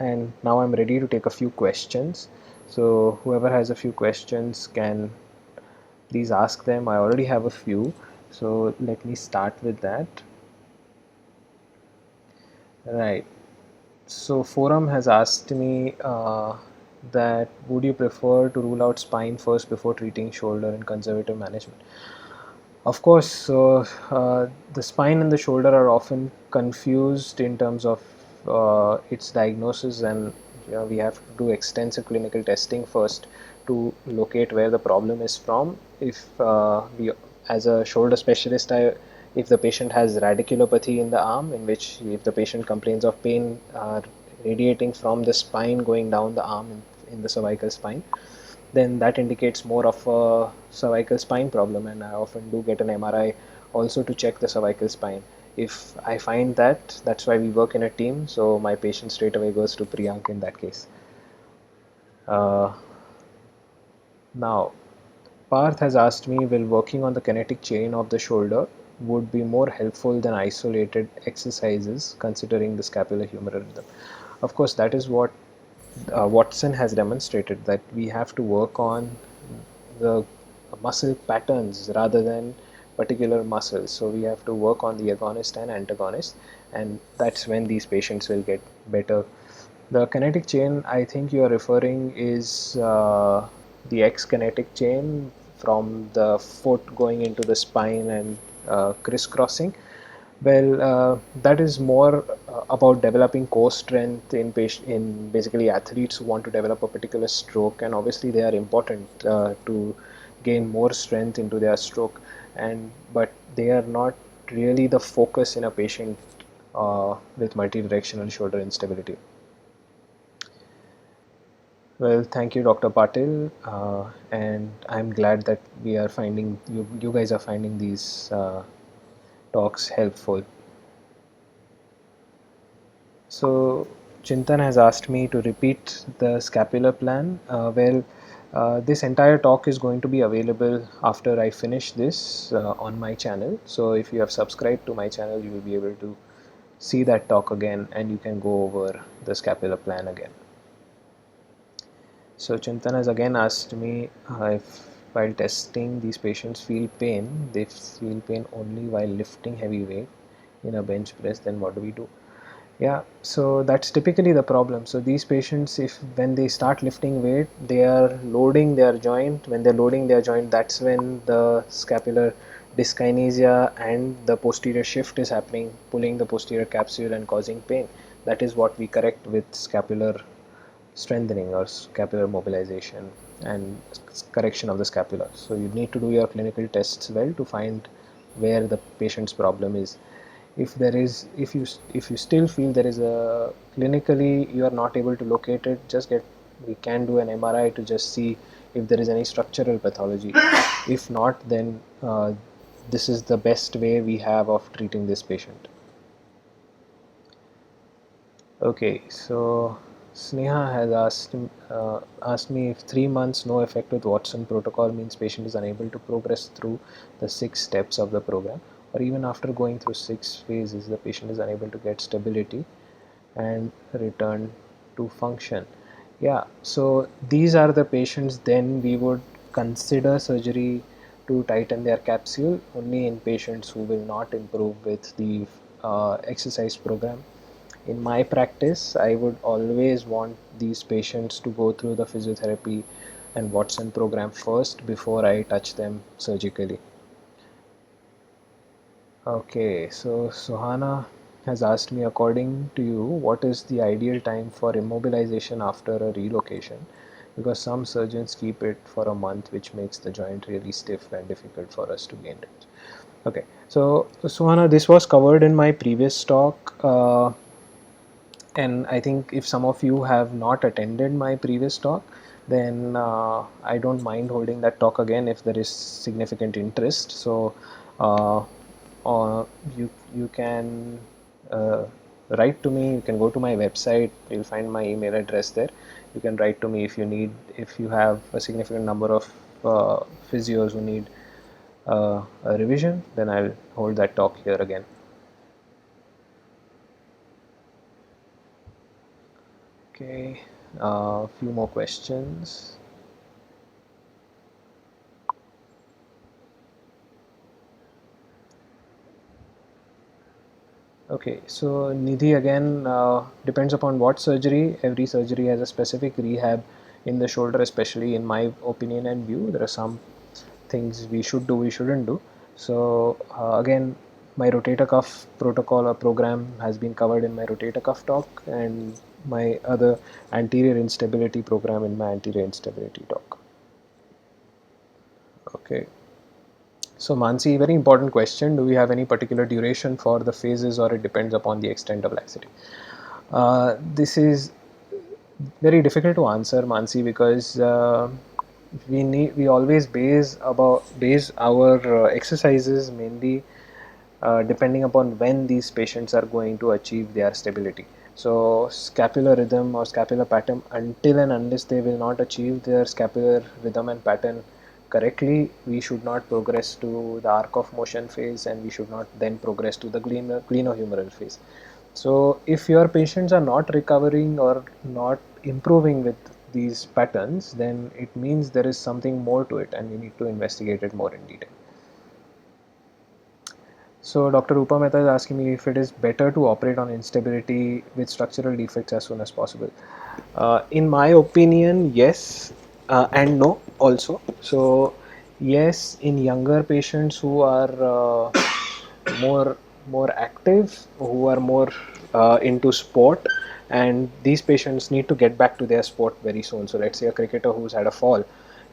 and now I'm ready to take a few questions. So whoever has a few questions can please ask them. I already have a few, so let me start with that. Right. So forum has asked me that would you prefer to rule out spine first before treating shoulder in conservative management? Of course. So the spine and the shoulder are often confused in terms of its diagnosis, and we have to do extensive clinical testing first to locate where the problem is from. If we, as a shoulder specialist, if the patient has radiculopathy in the arm, in which if the patient complains of pain radiating from the spine going down the arm in the cervical spine, then that indicates more of a cervical spine problem, and I often do get an MRI also to check the cervical spine. If I find that, that's why we work in a team, so my patient straight away goes to Priyank in that case. Uh, Now, Parth has asked me, will working on the kinetic chain of the shoulder would be more helpful than isolated exercises considering the scapulohumeral rhythm? Of course, that is what Watson has demonstrated, that we have to work on the muscle patterns rather than particular muscles. So we have to work on the agonist and antagonist, and that's when these patients will get better. The kinetic chain I think you are referring is the X kinetic chain from the foot going into the spine and crisscrossing. Well, that is more about developing core strength in basically athletes who want to develop a particular stroke, and obviously they are important to gain more strength into their stroke, and but they are not really the focus in a patient with multidirectional shoulder instability. Well, thank you, Dr. Patil, and I'm glad that we are finding you guys are finding these talks helpful. So, Chintan has asked me to repeat the scapular plan. This entire talk is going to be available after I finish this on my channel. So, if you have subscribed to my channel, you will be able to see that talk again, and you can go over the scapular plan again. So Chintan has again asked me if while testing these patients feel pain, they feel pain only while lifting heavy weight in a bench press, then what do we do? Yeah, so that's typically the problem. So these patients, if when they start lifting weight, they are loading their joint. When they're loading their joint, that's when the scapular dyskinesia and the posterior shift is happening, pulling the posterior capsule and causing pain. That is what we correct with scapular strengthening or scapular mobilization and correction of the scapula. So you need to do your clinical tests well to find where the patient's problem is. If there is, if you still feel there is a clinically you are not able to locate it, just get, we can do an MRI to just see if there is any structural pathology. If not, then this is the best way we have of treating this patient. Okay, so Sneha has asked me if 3 months no effect with Watson protocol means patient is unable to progress through the 6 steps of the program, or even after going through 6 phases, the patient is unable to get stability and return to function. Yeah, so these are the patients. Then we would consider surgery to tighten their capsule only in patients who will not improve with the exercise program. In my practice, I would always want these patients to go through the physiotherapy and Watson program first before I touch them surgically. Okay, so Suhana has asked me, according to you, what is the ideal time for immobilization after a relocation? Because some surgeons keep it for a month, which makes the joint really stiff and difficult for us to gain touch. Okay, so Suhana, this was covered in my previous talk. And I think if some of you have not attended my previous talk, then I don't mind holding that talk again if there is significant interest. So uh, uh, you can write to me. You can go to my website. You'll find my email address there. You can write to me if you need, if you have a significant number of physios who need a revision. Then I'll hold that talk here again. Okay, a few more questions. Okay, so Nidhi, again, depends upon what surgery. Every surgery has a specific rehab in the shoulder, especially in my opinion and view. There are some things we should do, we shouldn't do. So again, my rotator cuff protocol or program has been covered in my rotator cuff talk, and my other anterior instability program in my anterior instability talk. Okay. So Mansi, very important question. Do we have any particular duration for the phases, or it depends upon the extent of laxity? This is very difficult to answer, Mansi, because we always base our exercises mainly depending upon when these patients are going to achieve their stability. So scapular rhythm or scapular pattern, until and unless they will not achieve their scapular rhythm and pattern correctly, we should not progress to the arc of motion phase, and we should not then progress to the glenohumeral phase. So if your patients are not recovering or not improving with these patterns, then it means there is something more to it, and we need to investigate it more in detail. So Dr. Rupa Mehta is asking me if it is better to operate on instability with structural defects as soon as possible. In my opinion, yes, and no also. So yes, in younger patients who are more more active, who are more into sport, and these patients need to get back to their sport very soon. So let's say a cricketer who's had a fall,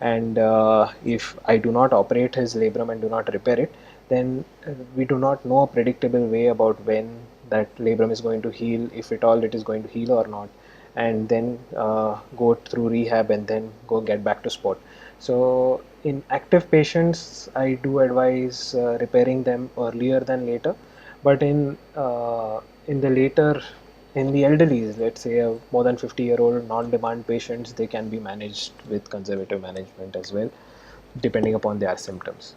and if I do not operate his labrum and do not repair it, then we do not know a predictable way about when that labrum is going to heal, if at all it is going to heal or not, and then go through rehab and then go get back to sport. So in active patients, I do advise repairing them earlier than later, but in the later, in the elderly, let's say more than 50-year-old non-demand patients, they can be managed with conservative management as well, depending upon their symptoms.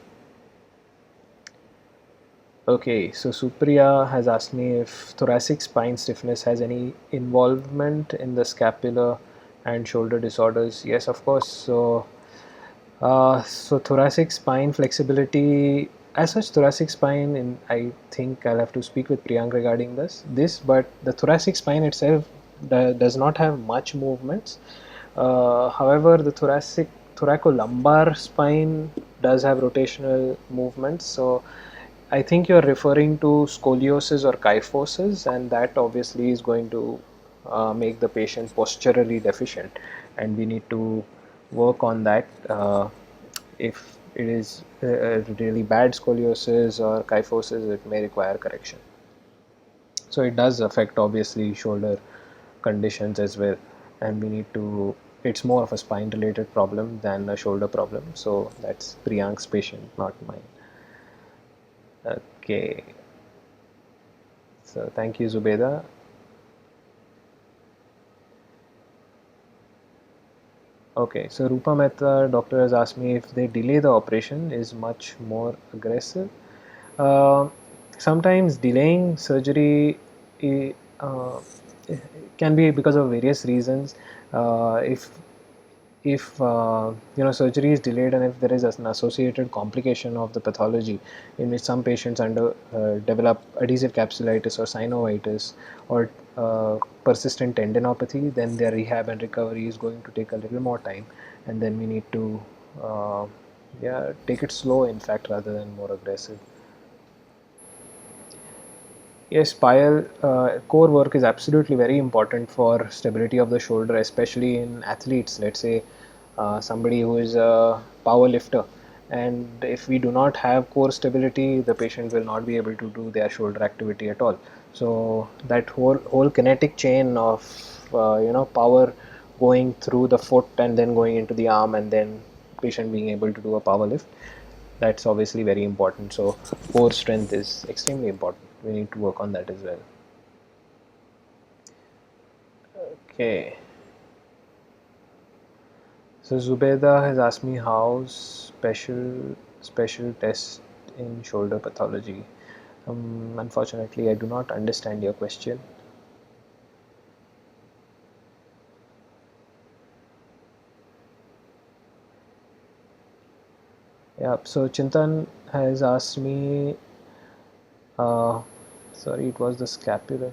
Okay, so Supriya has asked me if thoracic spine stiffness has any involvement in the scapular and shoulder disorders. Yes, of course. So thoracic spine flexibility, as such, thoracic spine, and I think I'll have to speak with Priyank regarding this, but the thoracic spine itself does not have much movements. However, the thoracolumbar spine does have rotational movements. So I think you're referring to scoliosis or kyphosis, and that obviously is going to make the patient posturally deficient, and we need to work on that. If it is really bad scoliosis or kyphosis, it may require correction. So it does affect obviously shoulder conditions as well, and we need to. It's more of a spine related problem than a shoulder problem. So that's Priyank's patient, not mine. Okay. So thank you, Zubeda. Okay, so Rupa Mehta doctor has asked me if they delay the operation is much more aggressive. Uh, Sometimes delaying surgery uh, can be because of various reasons. If surgery is delayed, and if there is an associated complication of the pathology, in which some patients develop adhesive capsulitis or synovitis or persistent tendinopathy, then their rehab and recovery is going to take a little more time, and then we need to take it slow, in fact, rather than more aggressive. Yes, Payal, core work is absolutely very important for stability of the shoulder, especially in athletes. Let's say somebody who is a power lifter, and if we do not have core stability, the patient will not be able to do their shoulder activity at all. So that whole kinetic chain of power going through the foot and then going into the arm, and then patient being able to do a power lift, that's obviously very important. So core strength is extremely important. We need to work on that as well. Okay. So Zubeda has asked me how special test in shoulder pathology. Unfortunately, I do not understand your question. Yeah. So Chintan has asked me. Uh, Sorry, it was the scapular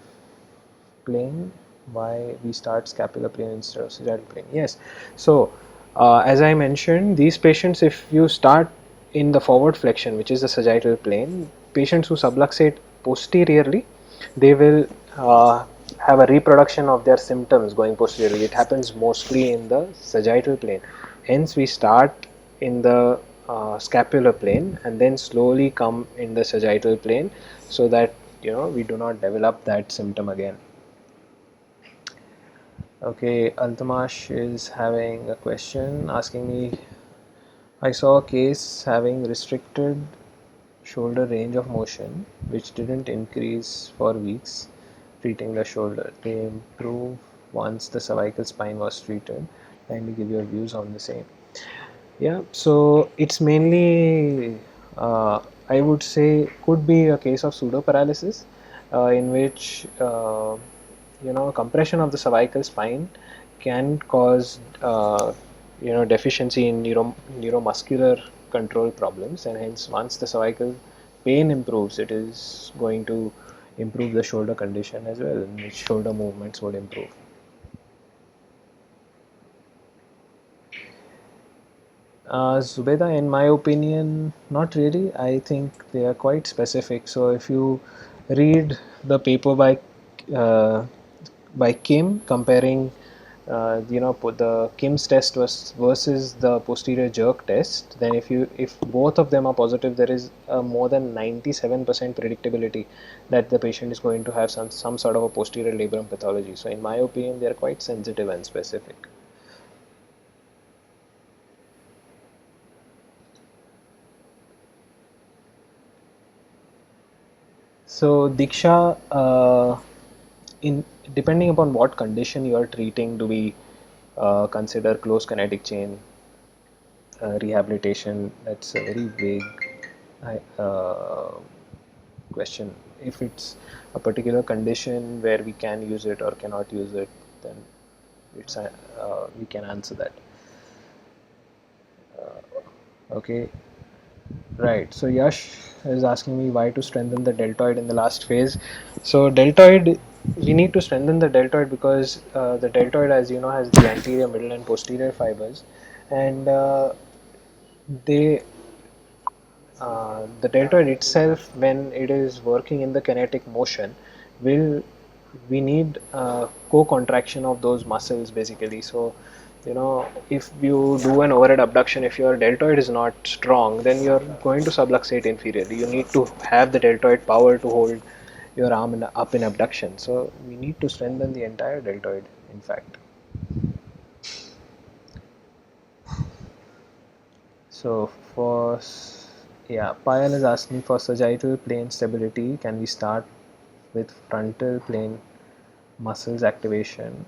plane. Why we start scapular plane instead of sagittal plane? Yes. So as I mentioned, these patients, if you start in the forward flexion, which is the sagittal plane, patients who subluxate posteriorly, they will have a reproduction of their symptoms going posteriorly. It happens mostly in the sagittal plane. Hence, we start in the scapular plane and then slowly come in the sagittal plane, so that we do not develop that symptom again. Okay, Altamash is having a question asking me, I saw a case having restricted shoulder range of motion which didn't increase for weeks treating the shoulder. They improve once the cervical spine was treated. Kindly give your views on the same. Yeah, so it's mainly, I would say, could be a case of pseudo paralysis, in which compression of the cervical spine can cause deficiency in neuromuscular control problems, and hence once the cervical pain improves, it is going to improve the shoulder condition as well, in which shoulder movements would improve. Zubeda, in my opinion, not really. I think they are quite specific. So if you read the paper by Kim comparing, the Kim's test was versus the posterior jerk test, then if both of them are positive, there is a more than 97% predictability that the patient is going to have some sort of a posterior labrum pathology. So in my opinion, they are quite sensitive and specific. So Diksha, in depending upon what condition you are treating, do we consider closed kinetic chain rehabilitation? That's a very vague question. If it's a particular condition where we can use it or cannot use it, then we can answer that. Okay. Right. So Yash is asking me why to strengthen the deltoid in the last phase. So deltoid, we need to strengthen the deltoid because the deltoid, as you know, has the anterior, middle, and posterior fibers, and they the deltoid itself, when it is working in the kinetic motion, will we need co-contraction of those muscles basically. So if you do an overhead abduction, if your deltoid is not strong, then you're going to subluxate inferiorly. You need to have the deltoid power to hold your arm up in abduction. So we need to strengthen the entire deltoid, in fact. So Payal is asking for sagittal plane stability. Can we start with frontal plane muscles activation?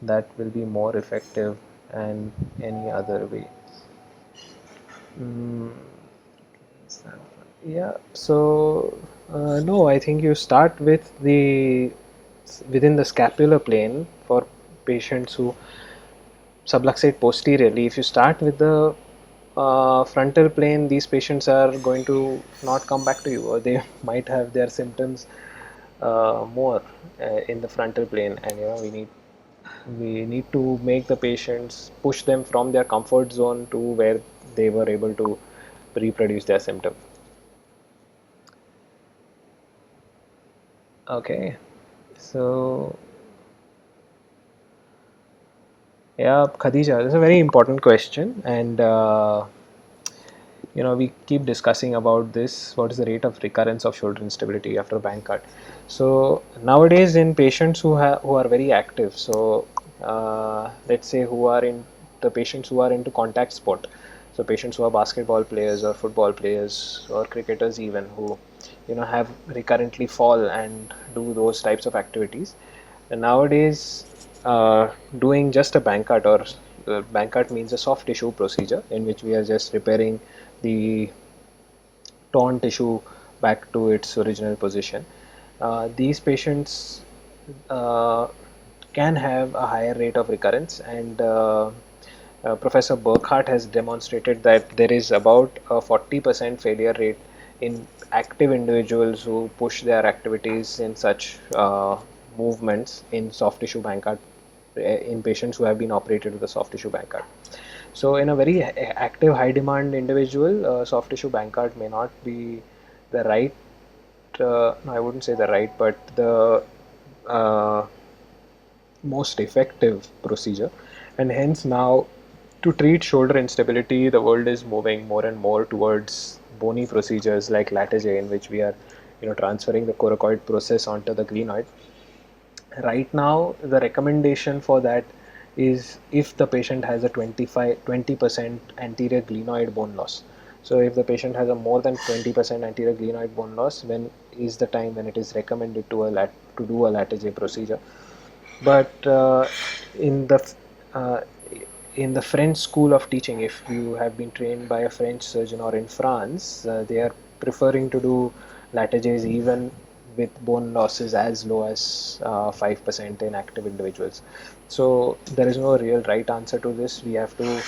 That will be more effective, and any other way. Mm, yeah. So no, I think you start with within the scapular plane for patients who subluxate posteriorly. If you start with the frontal plane, these patients are going to not come back to you, or they might have their symptoms more in the frontal plane, and we need to make the patients, push them from their comfort zone to where they were able to reproduce their symptom. Okay, so yeah, Khadija, that's a very important question, and we keep discussing about this. What is the rate of recurrence of shoulder instability after a bank cut? So nowadays, in patients who are very active, so let's say the patients who are into contact sport, so patients who are basketball players or football players or cricketers even, who have recurrently fall and do those types of activities. And nowadays, doing just a bank cut, or bank cut means a soft tissue procedure in which we are just repairing the torn tissue back to its original position. These patients uh, can have a higher rate of recurrence, and Professor Burkhardt has demonstrated that there is about a 40% failure rate in active individuals who push their activities in such movements in soft tissue Bankart, in patients who have been operated with a soft tissue Bankart. So in a very active, high demand individual, soft tissue Bankart may not be the right, no, I wouldn't say the right, but the uh, most effective procedure, and hence now to treat shoulder instability the world is moving more and more towards bony procedures like Latarjet, in which we are transferring the coracoid process onto the glenoid. Right now the recommendation for that is if the patient has a 20% anterior glenoid bone loss. So if the patient has a more than 20% anterior glenoid bone loss, when is the time when it is recommended to do a Latarjet procedure. But in the uh, in the French school of teaching, if you have been trained by a French surgeon, or in France, they are preferring to do Latarjet even with bone losses as low as 5% in active individuals. So there is no real right answer to this. We have to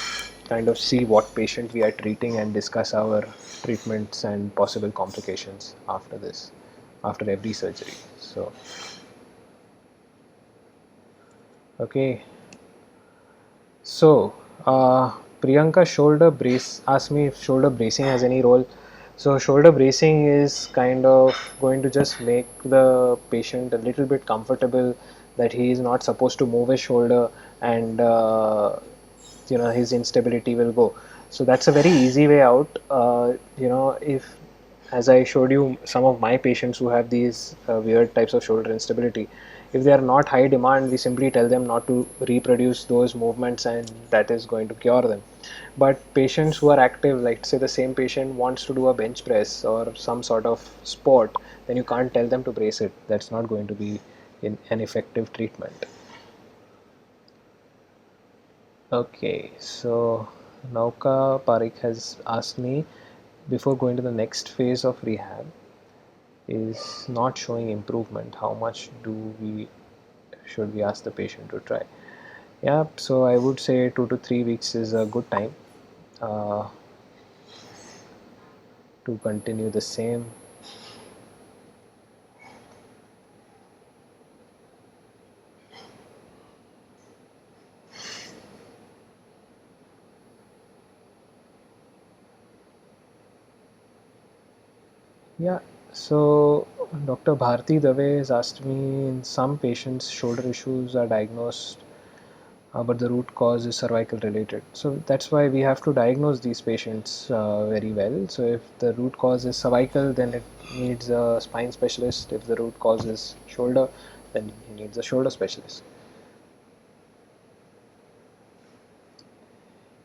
kind of see what patient we are treating and discuss our treatments and possible complications after this, after every surgery. So okay. So, Priyanka shoulder brace asked me if shoulder bracing has any role. So, shoulder bracing is kind of going to just make the patient a little bit comfortable that he is not supposed to move his shoulder, and his instability will go. So that's a very easy way out. If, as I showed you some of my patients who have these weird types of shoulder instability, if they are not high demand, we simply tell them not to reproduce those movements, and that is going to cure them. But patients who are active, like say the same patient wants to do a bench press or some sort of sport, then you can't tell them to brace it. That's not going to be an effective treatment. Okay, so Nauka Parik has asked me, before going to the next phase of rehab, is not showing improvement. How much do we should we ask the patient to try? Yeah, so I would say 2 to 3 weeks is a good time uh, to continue the same. Yeah, so Dr. Bharti Dave has asked me, in some patients shoulder issues are diagnosed, but the root cause is cervical related. So that's why we have to diagnose these patients very well. So if the root cause is cervical, then it needs a spine specialist. If the root cause is shoulder, then he needs a shoulder specialist.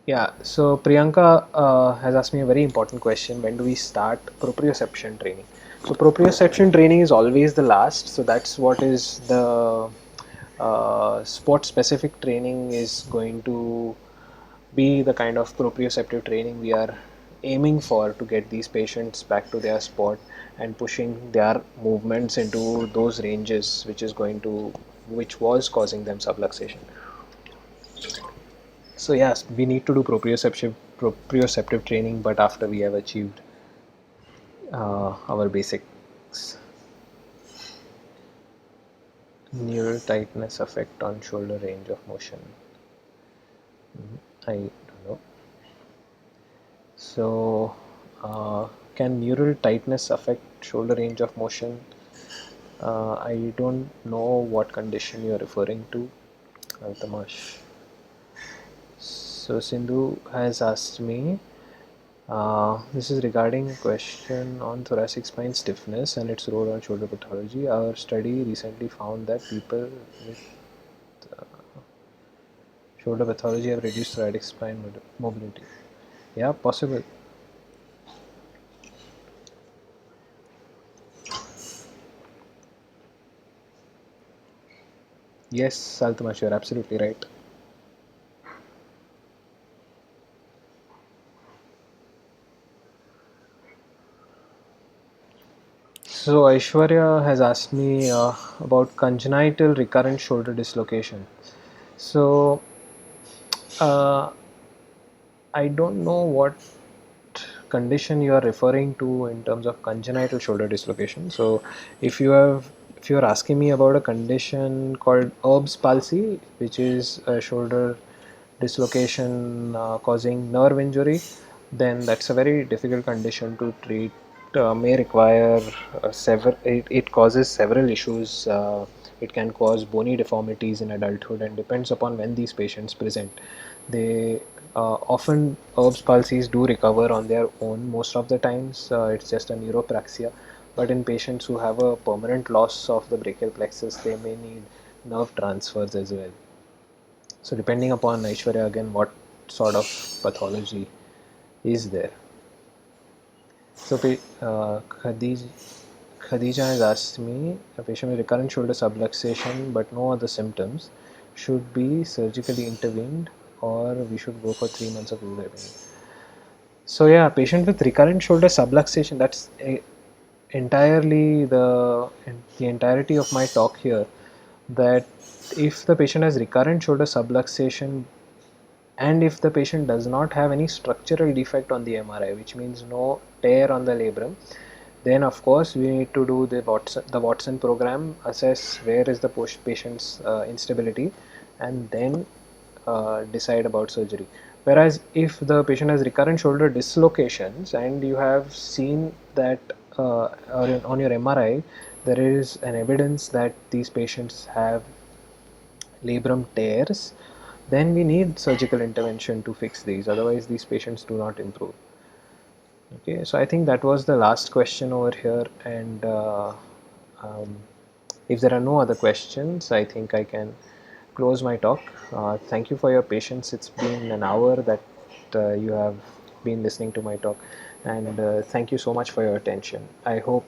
Yeah, so Priyanka has asked me a very important question. When do we start proprioception training? So proprioception training is always the last. So that's what is the sport specific training is going to be the kind of proprioceptive training we are aiming for to get these patients back to their sport and pushing their movements into those ranges which was causing them subluxation. So yes, we need to do proprioceptive training, but after we have achieved our basics. Neural tightness effect on shoulder range of motion. I don't know. So, can neural tightness affect shoulder range of motion? I don't know what condition you're referring to, Altamash. So, Sindhu has asked me, this is regarding a question on thoracic spine stiffness and its role on shoulder pathology. Our study recently found that people with shoulder pathology have reduced thoracic spine mobility. Yeah, possible. Yes, Altamash, you're absolutely right. So Aishwarya has asked me about congenital recurrent shoulder dislocation. So uh, I don't know what condition you are referring to in terms of congenital shoulder dislocation. So if you are asking me about a condition called Erb's palsy, which is a shoulder dislocation causing nerve injury, then that's a very difficult condition to treat may require it causes several issues. It can cause bony deformities in adulthood and depends upon when these patients present. They often Erb's palsies do recover on their own most of the times. It's just a neuropraxia, but in patients who have a permanent loss of the brachial plexus, they may need nerve transfers as well. So depending upon Aishwarya again, what sort of pathology is there? So Khadija has asked me, a patient with recurrent shoulder subluxation but no other symptoms should be surgically intervened or we should go for 3 months of physiotherapy. So yeah, patient with recurrent shoulder subluxation, that's entirely the entirety of my talk here, that if the patient has recurrent shoulder subluxation and if the patient does not have any structural defect on the MRI, which means no tear on the labrum, then of course we need to do the Watson program, assess where is the patient's instability, and then decide about surgery. Whereas if the patient has recurrent shoulder dislocations and you have seen that on your MRI there is an evidence that these patients have labrum tears, then we need surgical intervention to fix these. Otherwise, these patients do not improve. Okay, so I think that was the last question over here, and um, if there are no other questions, I think I can close my talk. Thank you for your patience. It's been an hour that you have been listening to my talk, and thank you so much for your attention. I hope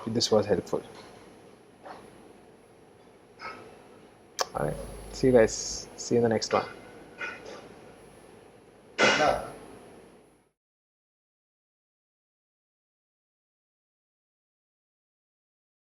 this was helpful. All right, see you guys. See you in the next one.